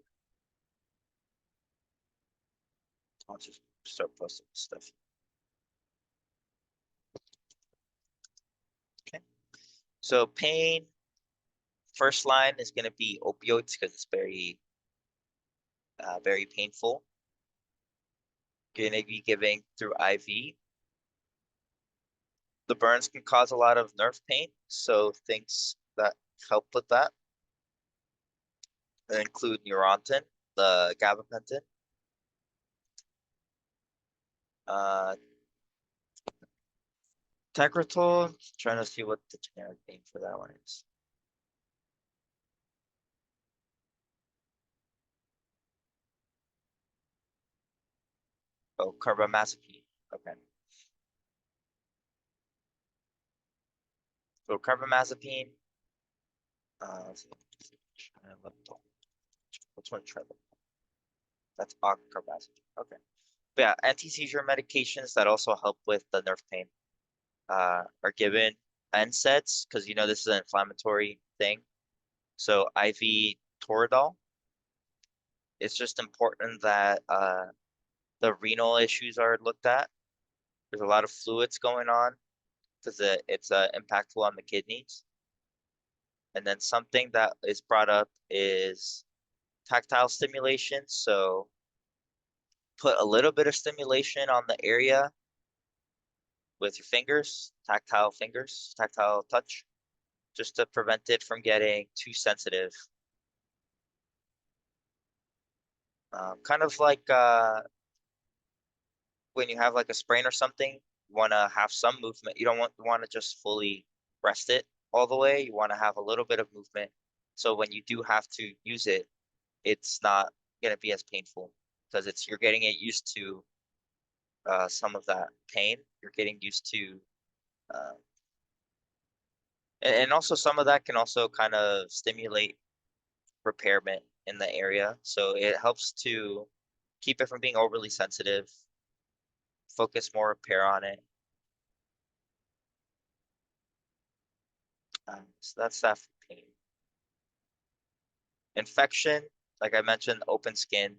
S1: I'll just start posting stuff. Okay. So pain, first line is going to be opioids because it's very painful. Going to be giving through IV. The burns can cause a lot of nerve pain, so things that help with that include Neurontin, the gabapentin, uh, Tegretol. Trying to see what the generic name for that one is. Oh, carbamazepine. Okay. So carbamazepine. Let's see. Which one? Try That's carbamazepine. Okay. But yeah, anti-seizure medications that also help with the nerve pain are given NSAIDs because you know this is an inflammatory thing. So IV Toradol. It's just important that the renal issues are looked at. There's a lot of fluids going on because it's impactful on the kidneys. And then something that is brought up is tactile stimulation. So put a little bit of stimulation on the area with your fingers, tactile touch, just to prevent it from getting too sensitive. Kind of like when you have like a sprain or something, you want to have some movement. You don't want to just fully rest it all the way. You want to have a little bit of movement. So when you do have to use it, it's not going to be as painful because you're getting it used to some of that pain. You're getting used to uh, and also some of that can also kind of stimulate repairment in the area. So it helps to keep it from being overly sensitive, focus more repair on it. So that's that for pain. Infection, like I mentioned, open skin.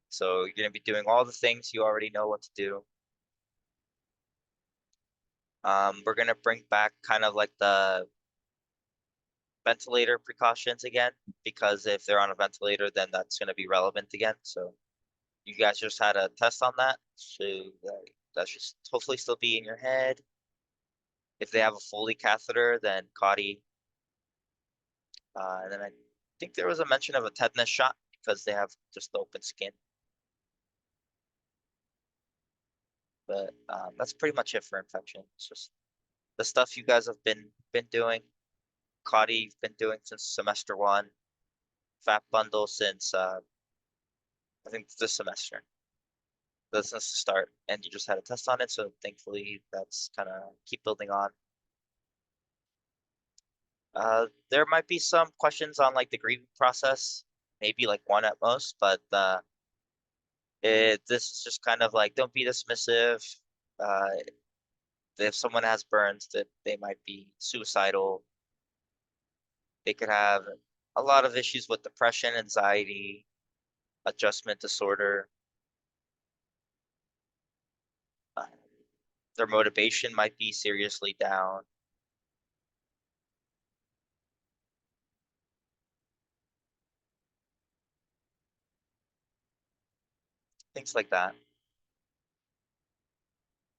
S1: So you're gonna be doing all the things you already know what to do. We're gonna bring back kind of like the ventilator precautions again, because if they're on a ventilator, then that's gonna be relevant again. So you guys just had a test on that, so that should hopefully still be in your head. If they have a Foley catheter, then Caudy. And then I think there was a mention of a tetanus shot because they have just open skin. But that's pretty much it for infection. It's just the stuff you guys have been doing. Caudy, you've been doing since semester one. Fat bundle since I think this semester. Since the start, and you just had a test on it, so thankfully that's kind of keep building on. There might be some questions on like the grieving process, maybe like one at most, but this is just kind of like don't be dismissive. Uh, if someone has burns, that they might be suicidal. They could have a lot of issues with depression, anxiety, adjustment disorder. Uh, their motivation might be seriously down. Things like that.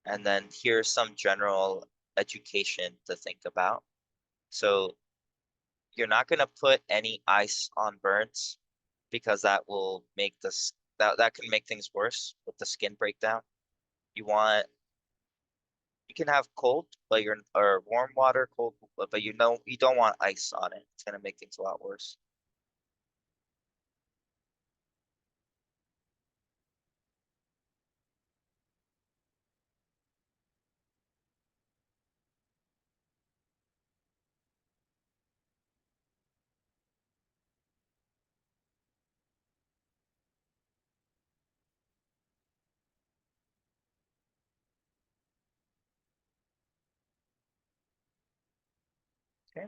S1: And then here's some general education to think about. So you're not going to put any ice on burns because that will make this that can make things worse with the skin breakdown. You want you can have cold, but you're or warm water, cold, but you don't want ice on it. It's gonna make things a lot worse. Okay.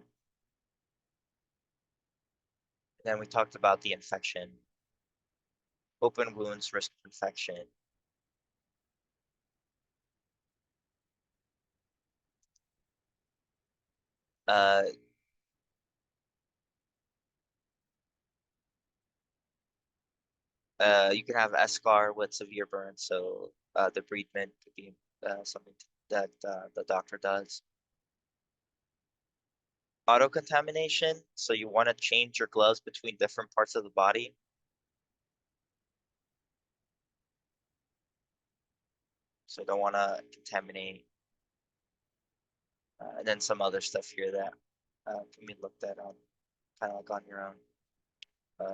S1: Then we talked about the infection, open wounds, risk of infection. Uh, you can have eschar with severe burns, so debridement could be something that the doctor does. Auto contamination, so you want to change your gloves between different parts of the body. So don't want to contaminate. And then some other stuff here that can be looked at on kind of like on your own.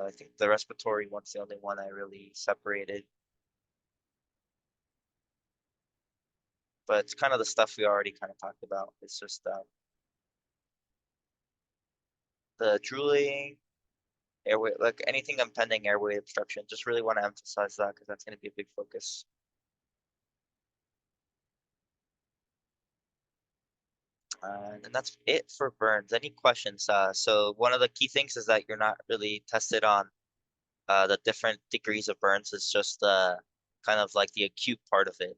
S1: I think the respiratory one's the only one I really separated. But it's kind of the stuff we already kind of talked about. It's just the drooling airway, like anything impending airway obstruction. Just really want to emphasize that because that's going to be a big focus. And that's it for burns. Any questions? So one of the key things is that you're not really tested on the different degrees of burns. It's just kind of like the acute part of it.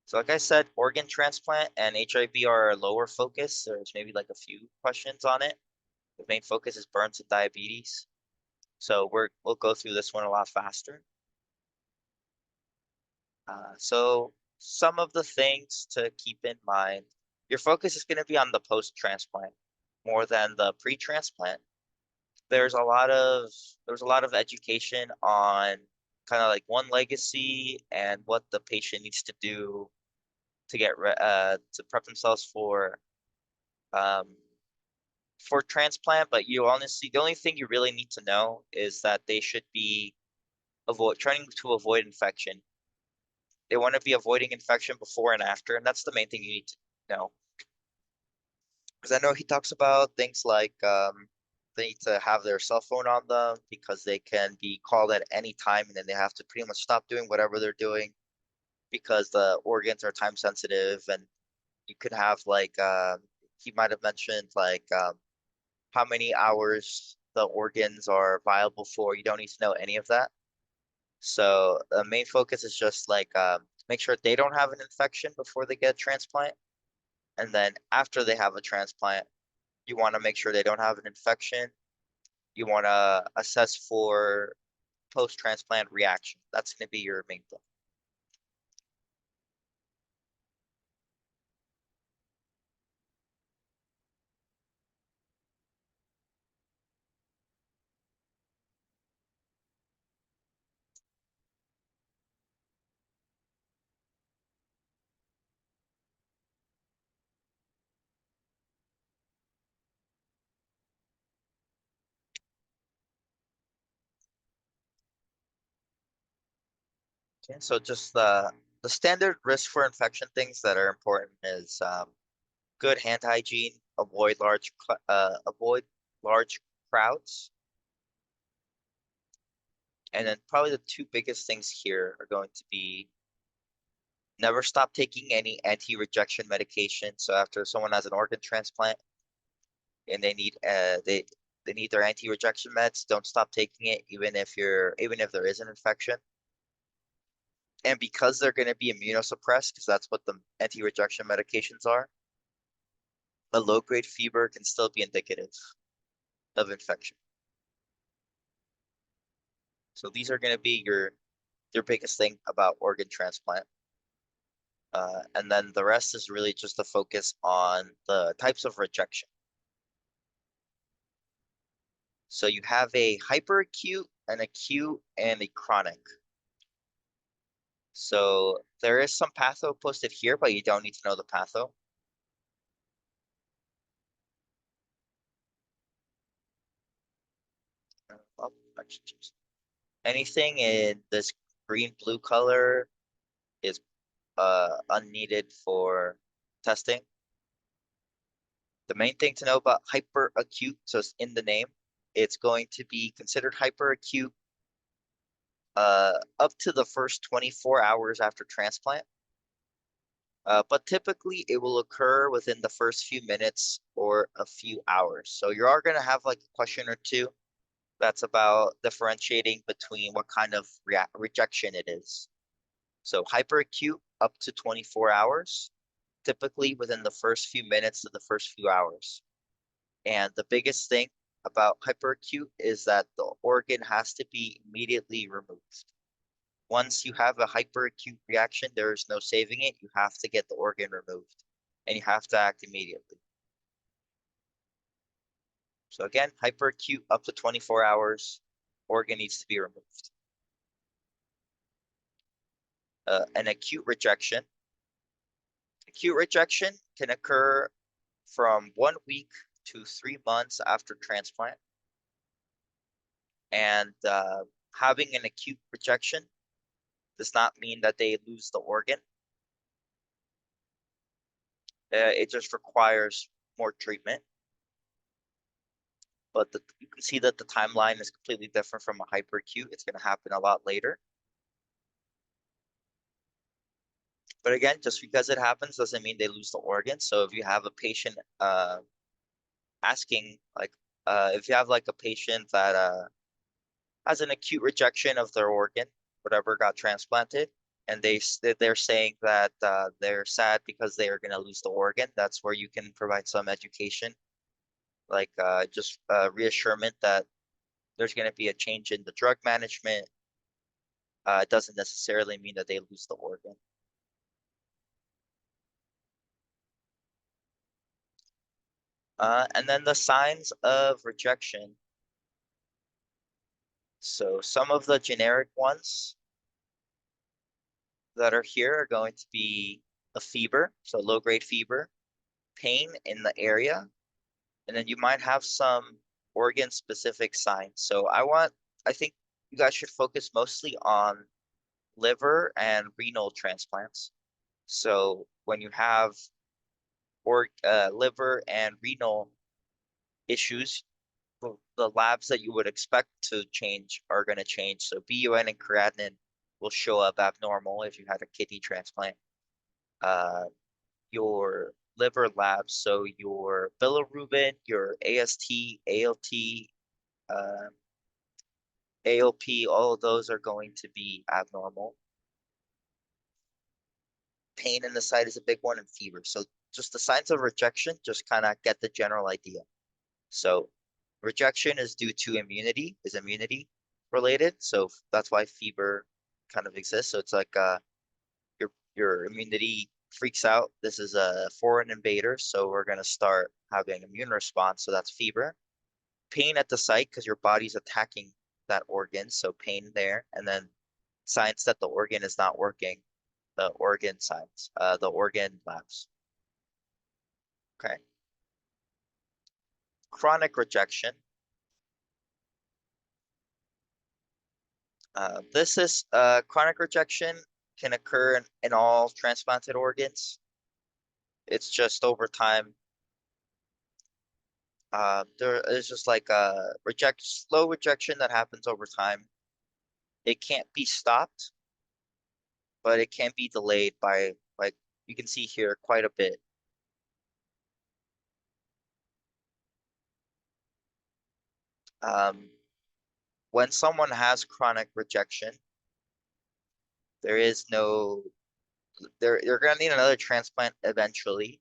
S1: So like I said, organ transplant and HIV are a lower focus. There's maybe like a few questions on it. The main focus is burns and diabetes. So we'll go through this one a lot faster. So some of the things to keep in mind, your focus is going to be on the post-transplant more than the pre-transplant. There's a lot of education on kind of like one legacy and what the patient needs to do to to prep themselves um for transplant, but you honestly the only thing you really need to know is that they should be trying to avoid infection. They want to be avoiding infection before and after, and that's the main thing you need to know. Because I know he talks about things like they need to have their cell phone on them because they can be called at any time and then they have to pretty much stop doing whatever they're doing because the organs are time sensitive and you could have like he might have mentioned like how many hours the organs are viable for. You don't need to know any of that. So the main focus is just like make sure they don't have an infection before they get a transplant. And then after they have a transplant, you want to make sure they don't have an infection. You want to assess for post-transplant reaction. That's going to be your main thing. Okay, so just the standard risk for infection things that are important is good hand hygiene, avoid large crowds, and then probably the two biggest things here are going to be never stop taking any anti-rejection medication. So after someone has an organ transplant and they need their anti-rejection meds, don't stop taking it even if there is an infection. And because they're going to be immunosuppressed, because that's what the anti-rejection medications are, a low-grade fever can still be indicative of infection. So these are going to be your biggest thing about organ transplant. And then the rest is really just a focus on the types of rejection. So you have a hyperacute, an acute, and a chronic. So there is some patho posted here, but you don't need to know the patho. Oh, anything in this green blue color is unneeded for testing. The main thing to know about hyperacute, so it's in the name, it's going to be considered hyperacute up to the first 24 hours after transplant. But typically it will occur within the first few minutes or a few hours. So you are going to have like a question or two that's about differentiating between what kind of rejection it is. So hyperacute up to 24 hours, typically within the first few minutes to the first few hours. And the biggest thing about hyperacute is that the organ has to be immediately removed. Once you have a hyperacute reaction, there is no saving it. You have to get the organ removed and you have to act immediately. So again, hyperacute up to 24 hours, organ needs to be removed. An acute rejection. Acute rejection can occur from 1 week to 3 months after transplant. And having an acute rejection does not mean that they lose the organ. It just requires more treatment. But you can see that the timeline is completely different from a hyperacute. It's going to happen a lot later. But again, just because it happens doesn't mean they lose the organ. So if you have a patient asking, like, if you have like a patient that has an acute rejection of their organ, whatever got transplanted, and they're saying that they're sad because they are going to lose the organ, that's where you can provide some education, like just reassurance that there's going to be a change in the drug management. It doesn't necessarily mean that they lose the organ. And then the signs of rejection. So some of the generic ones that are here are going to be a fever, so low-grade fever, pain in the area, and then you might have some organ-specific signs. So I think you guys should focus mostly on liver and renal transplants. So when you have liver and renal issues, the labs that you would expect to change are going to change. So BUN and creatinine will show up abnormal if you had a kidney transplant. Your liver labs, so your bilirubin, your AST, ALT, ALP, all of those are going to be abnormal. Pain in the site is a big one, and fever. So just the signs of rejection, just kind of get the general idea. So rejection is due to immunity, is immunity related. So that's why fever kind of exists. So it's like your immunity freaks out. This is a foreign invader, so we're gonna start having immune response. So that's fever. Pain at the site because your body's attacking that organ, so pain there, and then signs that the organ is not working. The organ signs, the organ labs. Okay. Chronic rejection. This is chronic rejection can occur in all transplanted organs. It's just over time. There is just like a slow rejection that happens over time. It can't be stopped, but it can be delayed by, like you can see here, quite a bit. Um, when someone has chronic rejection, there is no they're gonna need another transplant eventually,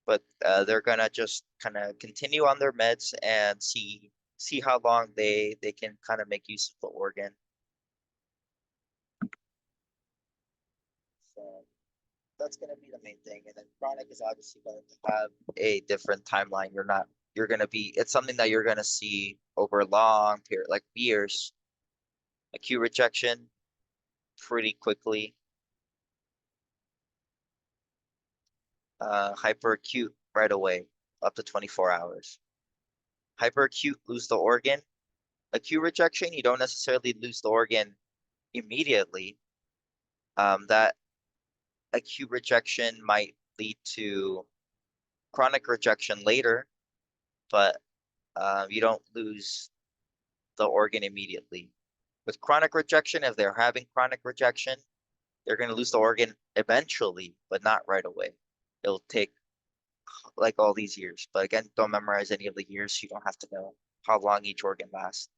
S1: but they're gonna just kind of continue on their meds and see how long they can kind of make use of the organ. So that's gonna be the main thing. And then chronic is obviously going to have a different timeline. You're gonna be it's something that you're gonna see over a long period, like years. Acute rejection pretty quickly. Hyperacute right away, up to 24 hours. Hyperacute, lose the organ. Acute rejection, you don't necessarily lose the organ immediately. That acute rejection might lead to chronic rejection later, but you don't lose the organ immediately. With chronic rejection, if they're having chronic rejection, they're going to lose the organ eventually, but not right away. It'll take like all these years. But again, don't memorize any of the years. You don't have to know how long each organ lasts.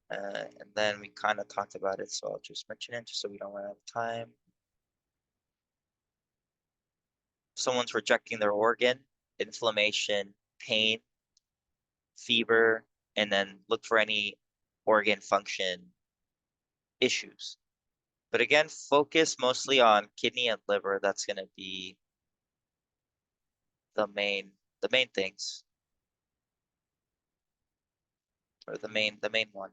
S1: And then we kind of talked about it, so I'll just mention it just so we don't run out of time. Someone's rejecting their organ, inflammation, pain, fever, and then look for any organ function issues. But again, focus mostly on kidney and liver. That's going to be the main things, or the main one.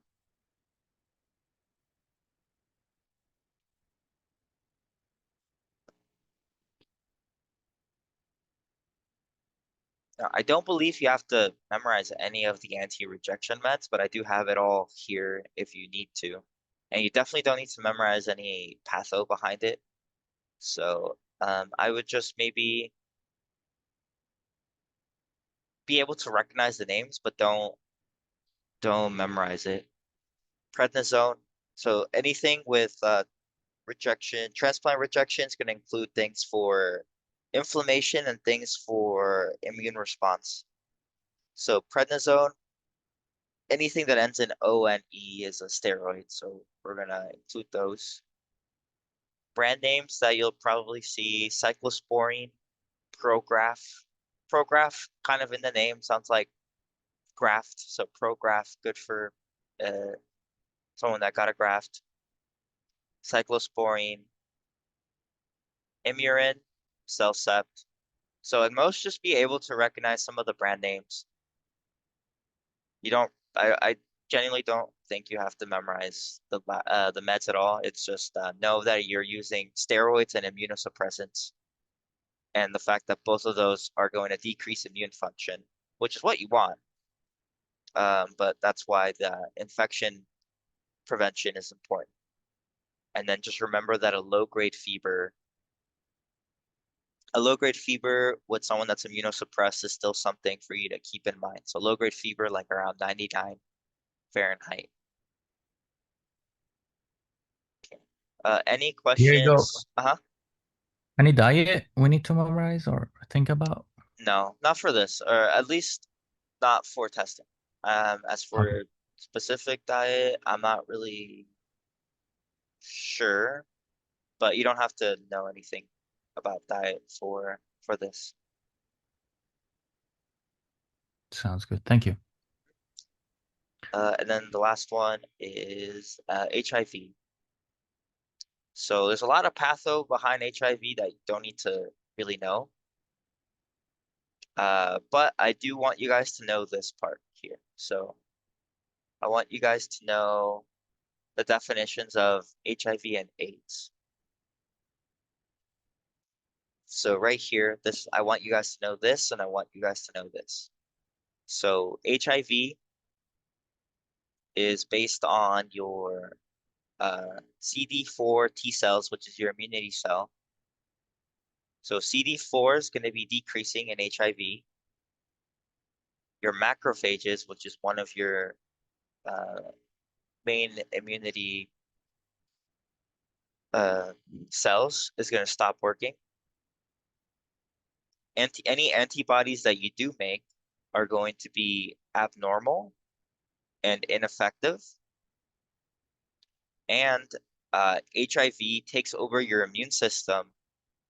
S1: Now, I don't believe you have to memorize any of the anti-rejection meds, but I do have it all here if you need to. And you definitely don't need to memorize any patho behind it. So I would just maybe be able to recognize the names, but don't memorize it. Prednisone. So anything with rejection, transplant rejection is going to include things for inflammation and things for immune response. So prednisone, anything that ends in ONE is a steroid, so we're gonna include those. Brand names that you'll probably see: cyclosporine, Prograf. Prograf, kind of in the name, sounds like graft, so Prograf, good for uh, someone that got a graft. Cyclosporine, Imurin, Cellcept. So at most, just be able to recognize some of the brand names. You don't, I genuinely don't think you have to memorize the meds at all. It's just know that you're using steroids and immunosuppressants, and the fact that both of those are going to decrease immune function, which is what you want. But that's why the infection prevention is important. And then just remember that a low-grade fever with someone that's immunosuppressed is still something for you to keep in mind. So low-grade fever, like around 99 Fahrenheit. Any
S5: Diego,
S1: questions? Uh-huh.
S5: any diet we need to memorize or think about?
S1: No, not for this, or at least not for testing. As
S5: Okay.
S1: for specific diet, I'm not really sure, but you don't have to know anything about diet for this.
S5: Sounds good. Thank you.
S1: And then the last one is HIV. So there's a lot of patho behind HIV that you don't need to really know. But I do want you guys to know this part here. So I want you guys to know the definitions of HIV and AIDS. So right here, this I want you guys to know this, and I want you guys to know this. So HIV is based on your CD4 T cells, which is your immunity cell. So CD4 is going to be decreasing in HIV. Your macrophages, which is one of your uh, main immunity uh, cells, is going to stop working. Any antibodies that you do make are going to be abnormal and ineffective. And HIV takes over your immune system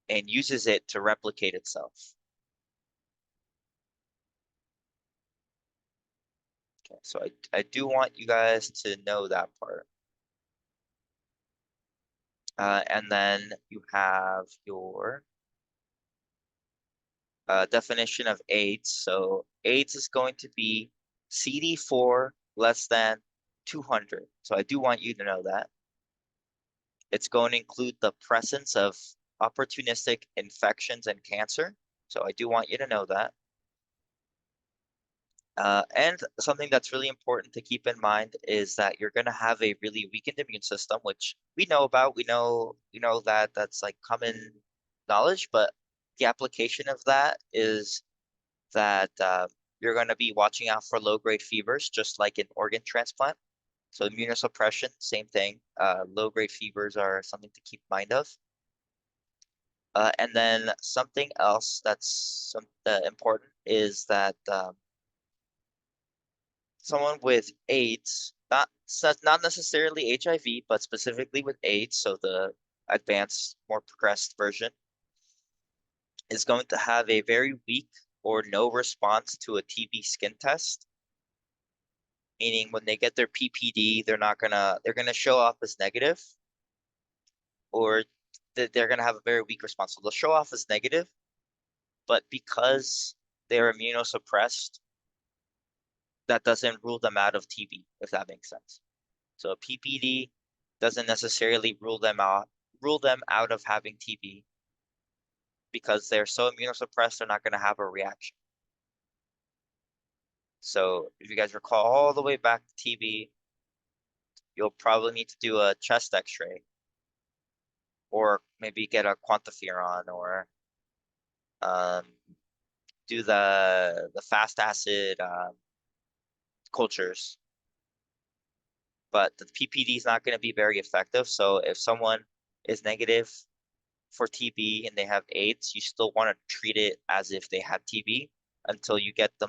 S1: and uses it to replicate itself. Okay, so I do want you guys to know that part. And then you have your definition of AIDS. So AIDS is going to be CD4 less than 200. So I do want you to know that. It's going to include the presence of opportunistic infections and cancer. So I do want you to know that. And something that's really important to keep in mind is that you're going to have a really weakened immune system, which we know about. We know that that's like common knowledge, but the application of that is that you're going to be watching out for low-grade fevers, just like in organ transplant. So immunosuppression, same thing. Low-grade fevers are something to keep mind of. And then something else that's important is that someone with AIDS, not necessarily HIV, but specifically with AIDS, so the advanced, more progressed version, is going to have a very weak or no response to a TB skin test. Meaning when they get their PPD, they're gonna show off as negative, or they're gonna have a very weak response. So they'll show off as negative, but because they're immunosuppressed, that doesn't rule them out of TB, if that makes sense. So PPD doesn't necessarily rule them out of having TB because they're so immunosuppressed, they're not going to have a reaction. So if you guys recall all the way back to TB, you'll probably need to do a chest X-ray, or maybe get a quantiferon, or um, do the fast acid cultures. But the PPD is not going to be very effective. So if someone is negative for TB and they have AIDS, you still want to treat it as if they had TB until you get the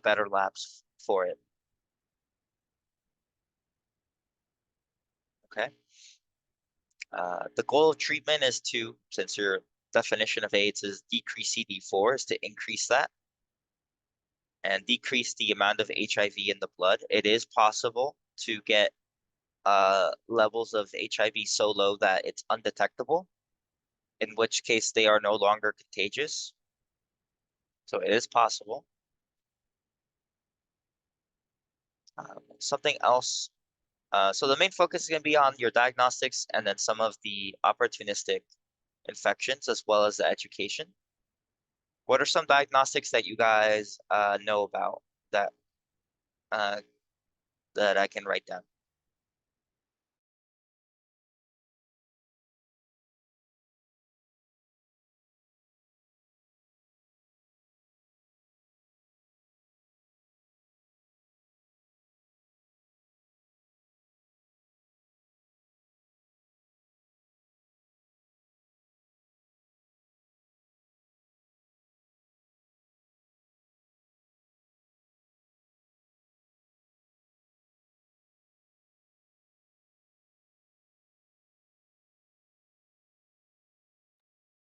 S1: better labs for it. Okay. The goal of treatment is to, since your definition of AIDS is decrease CD4, is to increase that and decrease the amount of HIV in the blood. It is possible to get levels of HIV so low that it's undetectable, in which case they are no longer contagious. So it is possible. Something else. So the main focus is going to be on your diagnostics and then some of the opportunistic infections as well as the education. What are some diagnostics that you guys know about that uh, that I can write down?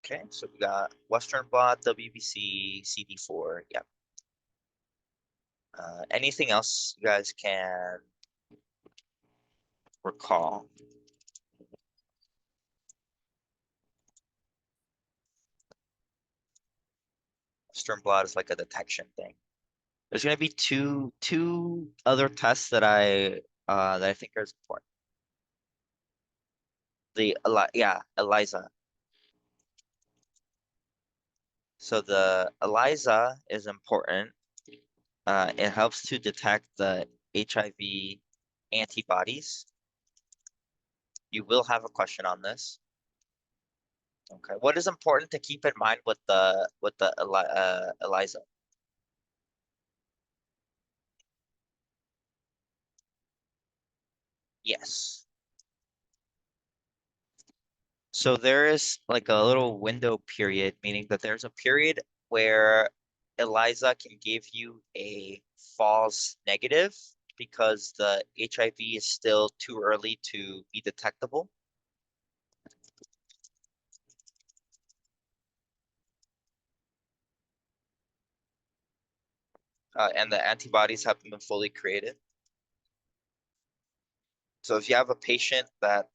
S1: Okay, so we got Western blot, WBC, CD4. Yeah. Anything else you guys can recall? Western blot is like a detection thing. There's gonna be two other tests that I think are important. Yeah, ELISA. So the ELISA is important. It helps to detect the HIV antibodies. You will have a question on this. Okay. What is important to keep in mind with the ELISA? Yes. So there is like a little window period, meaning that there's a period where ELISA can give you a false negative because the HIV is still too early to be detectable. And the antibodies haven't been fully created. So if you have a patient that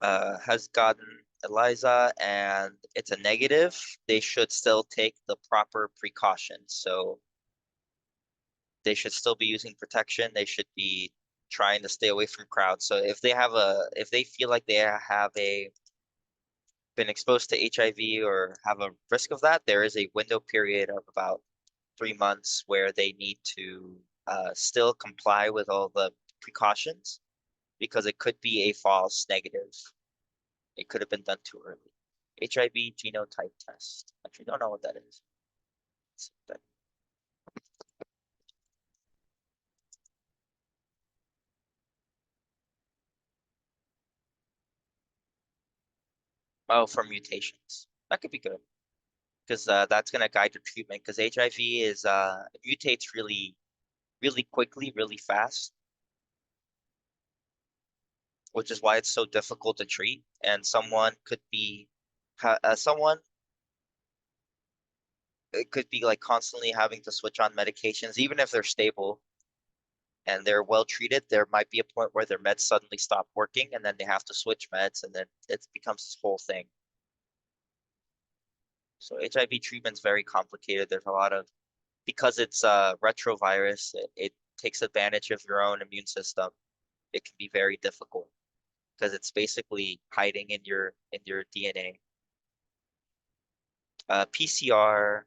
S1: has gotten ELISA and it's a negative, they should still take the proper precautions. So they should still be using protection. They should be trying to stay away from crowds. So if they feel like they have been exposed to HIV or have a risk of that, there is a window period of about 3 months where they need to still comply with all the precautions because it could be a false negative. It could have been done too early. HIV genotype test. Actually, don't know what that is. Oh, for mutations. That could be good because that's going to guide your treatment because HIV is it mutates really quickly, really fast, which is why it's so difficult to treat. And someone could be someone it could be like constantly having to switch on medications, even if they're stable and they're well treated. There might be a point where their meds suddenly stop working, and then they have to switch meds, and then it becomes this whole thing. So HIV treatment's very complicated. There's a lot of because it's a retrovirus, it takes advantage of your own immune system. It can be very difficult because it's basically hiding in your DNA. PCR,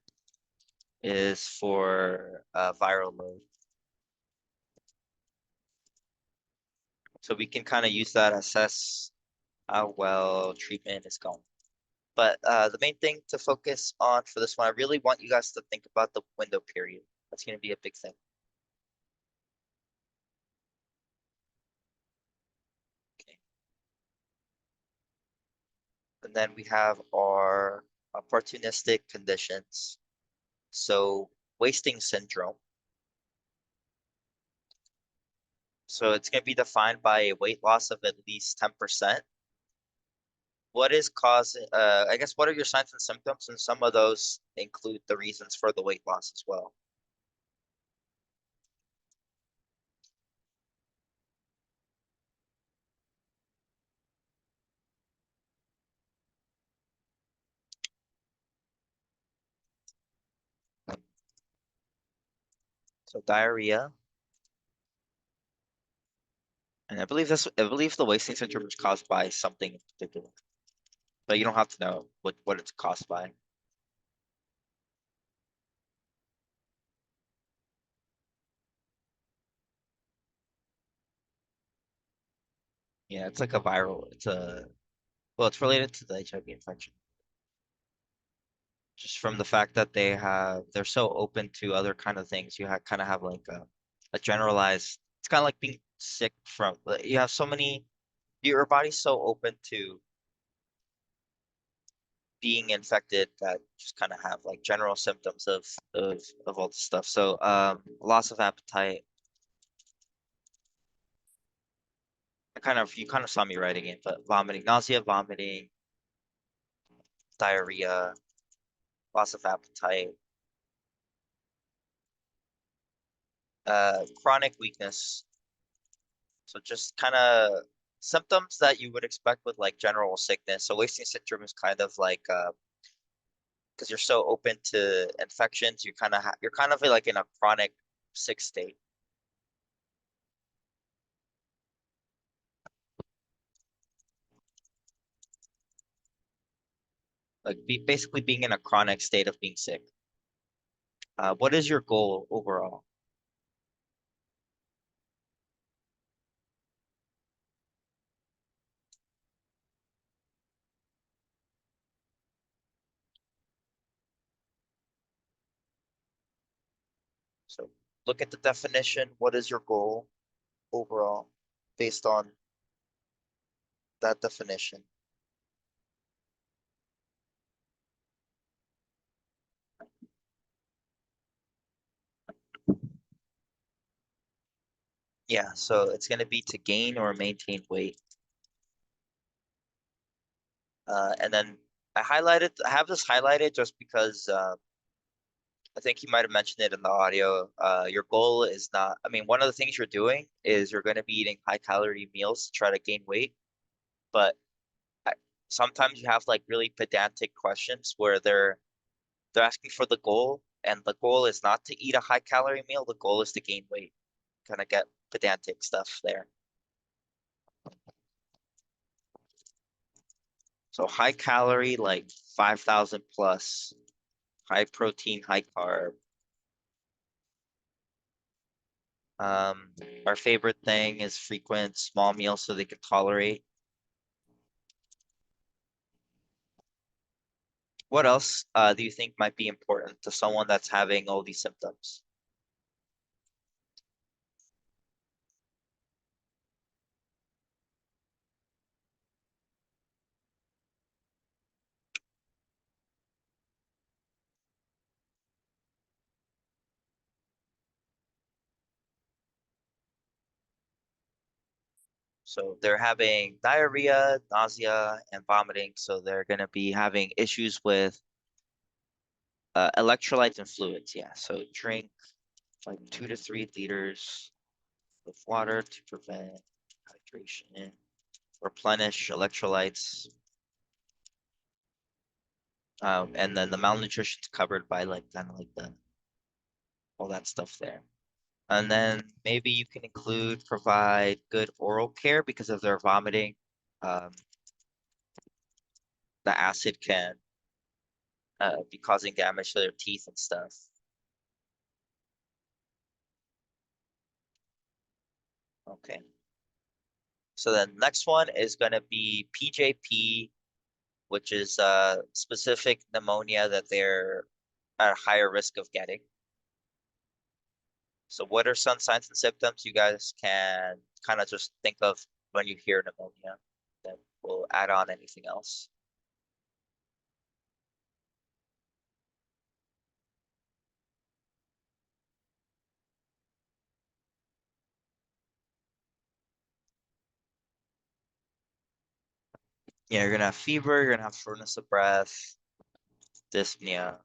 S1: is for viral load. So we can kind of use that, assess how well treatment is going. But the main thing to focus on for this one, I really want you guys to think about the window period. That's going to be a big thing. Okay. And then we have our opportunistic conditions. So wasting syndrome. So it's going to be defined by a weight loss of at least 10%. What is causing, I guess, what are your signs and symptoms? And some of those include the reasons for the weight loss as well. So diarrhea. And I believe the wasting syndrome is caused by something in particular. But you don't have to know what it's caused by. Yeah, it's like a viral, well, it's related to the HIV infection. Just from the fact that they're so open to other kind of things, you kind of have like a generalized, it's kind of like being sick from, you have so many, your body's so open to being infected that you just kind of have like general symptoms of all this stuff. So loss of appetite. You kind of saw me writing it, but vomiting, nausea, vomiting, diarrhea, loss of appetite, chronic weakness. So just kind of symptoms that you would expect with like general sickness. So wasting syndrome is kind of like because you're so open to infections, you're kind of like in a chronic sick state. Like basically being in a chronic state of being sick. What is your goal overall? So look at the definition. What is your goal overall based on that definition? Yeah, so it's going to be to gain or maintain weight. And then I have this highlighted just because I think you might have mentioned it in the audio. Your goal is not, I mean, one of the things you're doing is you're going to be eating high calorie meals to try to gain weight, but I- sometimes you have like really pedantic questions where they're asking for the goal, and the goal is not to eat a high calorie meal. The goal is to gain weight. Kind of get pedantic stuff there. So high calorie, like 5,000 plus, high protein, high carb. Um, our favorite thing is frequent small meals so they can tolerate. What else do you think might be important to someone that's having all these symptoms? So they're having diarrhea, nausea, and vomiting. So they're going to be having issues with electrolytes and fluids. Yeah. So drink like 2 to 3 liters of water to prevent hydration, replenish electrolytes. And then the malnutrition is covered by like kind of like the all that stuff there. And then maybe you can include provide good oral care because of their vomiting. Um, the acid can be causing damage to their teeth and stuff. Okay. So the next one is going to be PJP, which is specific pneumonia that they're at a higher risk of getting. So what are some signs and symptoms you guys can kind of just think of when you hear pneumonia? Then we'll add on anything else. Yeah, you're gonna have fever, you're gonna have shortness of breath, dyspnea.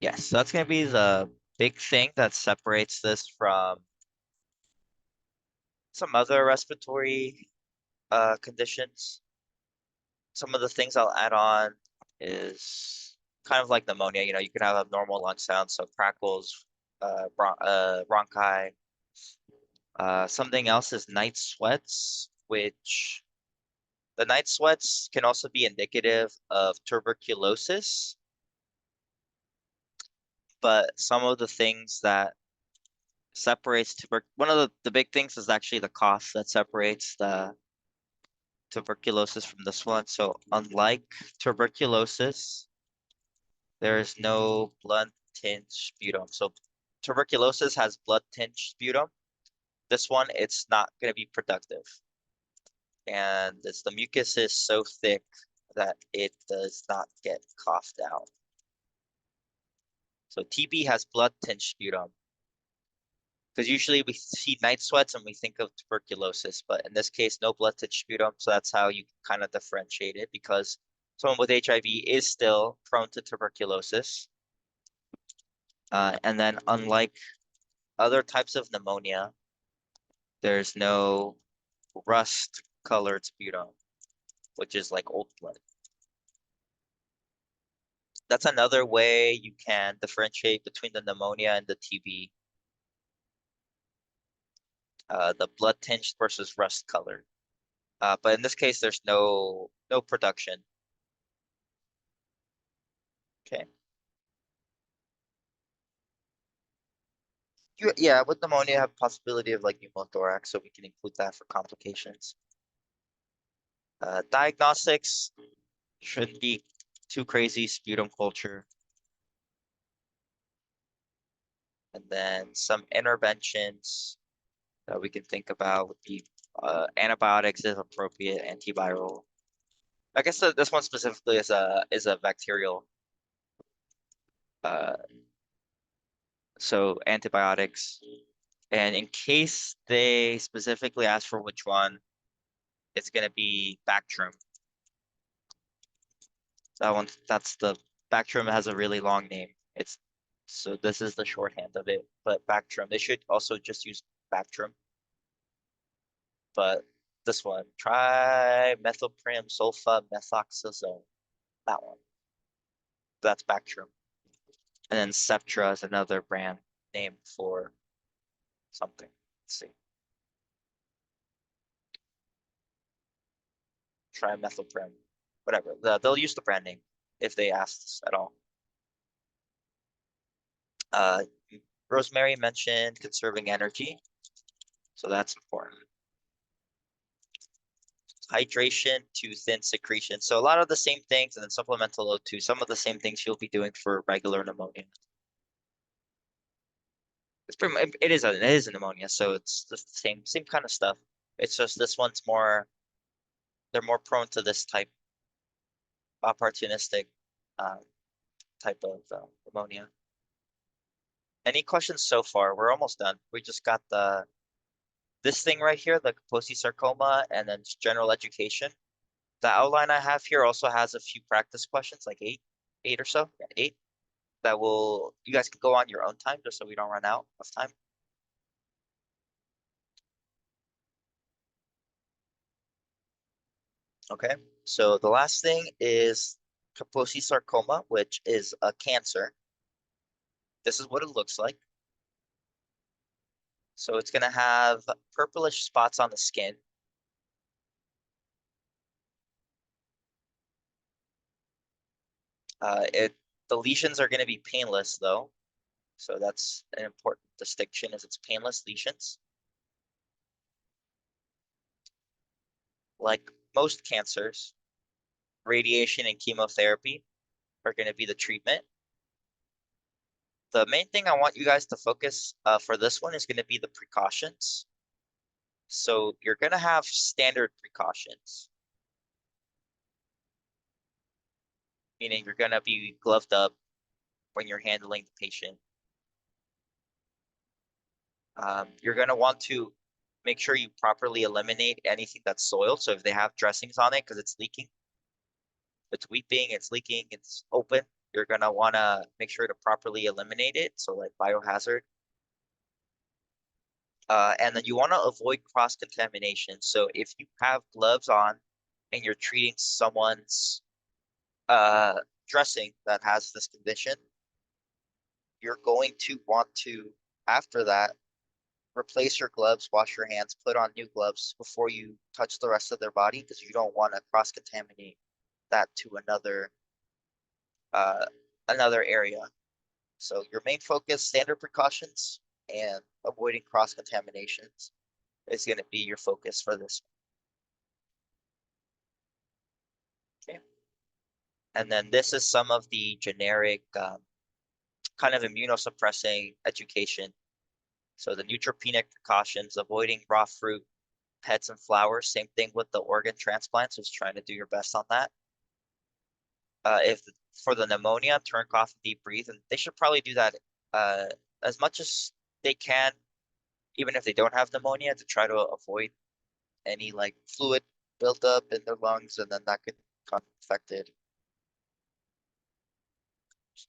S1: Yes, so that's gonna be the big thing that separates this from some other respiratory conditions. Some of the things I'll add on is kind of like pneumonia. You can have abnormal lung sounds, so crackles, bronchi. Something else is night sweats, which the night sweats can also be indicative of tuberculosis. But some of the things that separates one of the big things is actually the cough that separates the tuberculosis from this one. So unlike tuberculosis, there is no blood tinged sputum. So tuberculosis has blood tinged sputum. This one, it's not going to be productive. And the mucus is so thick that it does not get coughed out. So TB has blood tinged sputum. Because usually we see night sweats and we think of tuberculosis, but in this case, no blood tinged sputum. So that's how you kind of differentiate it, because someone with HIV is still prone to tuberculosis. And then unlike other types of pneumonia, there's no rust colored sputum, which is like old blood. That's another way you can differentiate between the pneumonia and the TB. The blood tinged versus rust colored. But in this case, there's no production. Okay. Yeah, with pneumonia, you have possibility of like pneumothorax, so we can include that for complications. Diagnostics shouldn't be too crazy. Sputum culture. And then some interventions that we can think about would be antibiotics if appropriate, antiviral. I guess this one specifically is a bacterial. Uh, so antibiotics. And in case they specifically ask for which one, it's gonna be Bactrim. That's the Bactrim has a really long name. So this is the shorthand of it, but Bactrim. They should also just use Bactrim. But this one, trimethoprim sulfa methoxazole. That one. That's Bactrim. And then Ceptra is another brand name for something. Let's see. Trimethoprim. Whatever. They'll use the brand name if they ask at all. Uh, Rosemary mentioned conserving energy, so that's important. Hydration to thin secretion. So a lot of the same things, and then supplemental O2, some of the same things you'll be doing for regular pneumonia. It is a pneumonia, so it's just the same kind of stuff. It's just this one's they're more prone to this type opportunistic type of pneumonia. Any questions so far? We're almost done. We just got this thing right here, the Kaposi sarcoma, and then just general education. The outline I have here also has a few practice questions, like eight or so, yeah, eight, that you guys can go on your own time just so we don't run out of time. Okay, so the last thing is Kaposi sarcoma, which is a cancer. This is what it looks like. So it's going to have purplish spots on the skin. The lesions are gonna be painless though. So that's an important distinction, is it's painless lesions. Like most cancers, radiation and chemotherapy are gonna be the treatment. The main thing I want you guys to focus for this one is gonna be the precautions. So you're gonna have standard precautions, meaning you're gonna be gloved up when you're handling the patient. You're gonna want to make sure you properly eliminate anything that's soiled. So if they have dressings on it because it's leaking, it's weeping, it's leaking, it's open, you're gonna wanna make sure to properly eliminate it. So like biohazard. And then you want to avoid cross-contamination. So if you have gloves on and you're treating someone's dressing that has this condition, you're going to want to, after that, replace your gloves, wash your hands, put on new gloves before you touch the rest of their body, because you don't want to cross-contaminate that to another area. So your main focus, standard precautions and avoiding cross-contaminations is going to be your focus for this. Okay. And then this is some of the generic kind of immunosuppressing education. So the neutropenic precautions, avoiding raw fruit, pets and flowers. Same thing with the organ transplants, just trying to do your best on that. If for the pneumonia, turn, cough, and deep breathe, and they should probably do that as much as they can, even if they don't have pneumonia, to try to avoid any like fluid buildup in their lungs, and then that could become infected.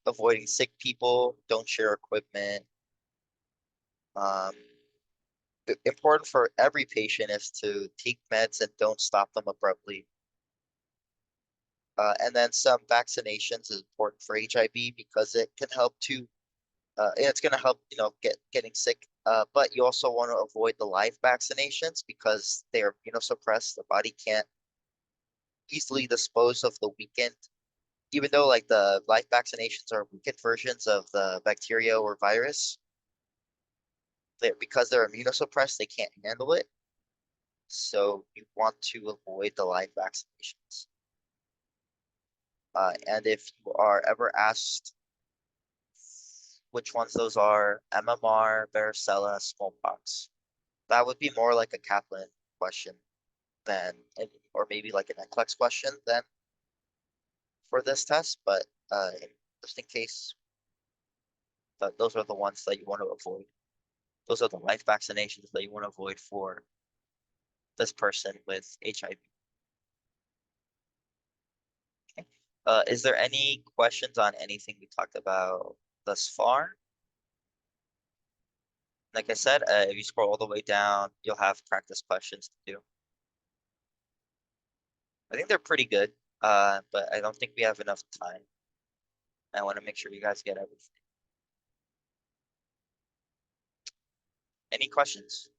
S1: Avoiding sick people, don't share equipment. Important for every patient is to take meds and don't stop them abruptly. And then some vaccinations is important for HIV because it can help to, it's going to help, getting sick. But you also want to avoid the live vaccinations because they are immunosuppressed. The body can't easily dispose of the weakened, even though like the live vaccinations are weakened versions of the bacteria or virus. Because they're immunosuppressed, they can't handle it. So you want to avoid the live vaccinations. And if you are ever asked which ones those are, MMR, varicella, smallpox, that would be more like a Kaplan question than, or maybe like an NCLEX question than for this test. But just in case, those are the ones that you want to avoid. Those are the live vaccinations that you want to avoid for this person with HIV. Okay. Is there any questions on anything we talked about thus far? Like I said, if you scroll all the way down, you'll have practice questions to do. I think they're pretty good, but I don't think we have enough time. I want to make sure you guys get everything. Any questions?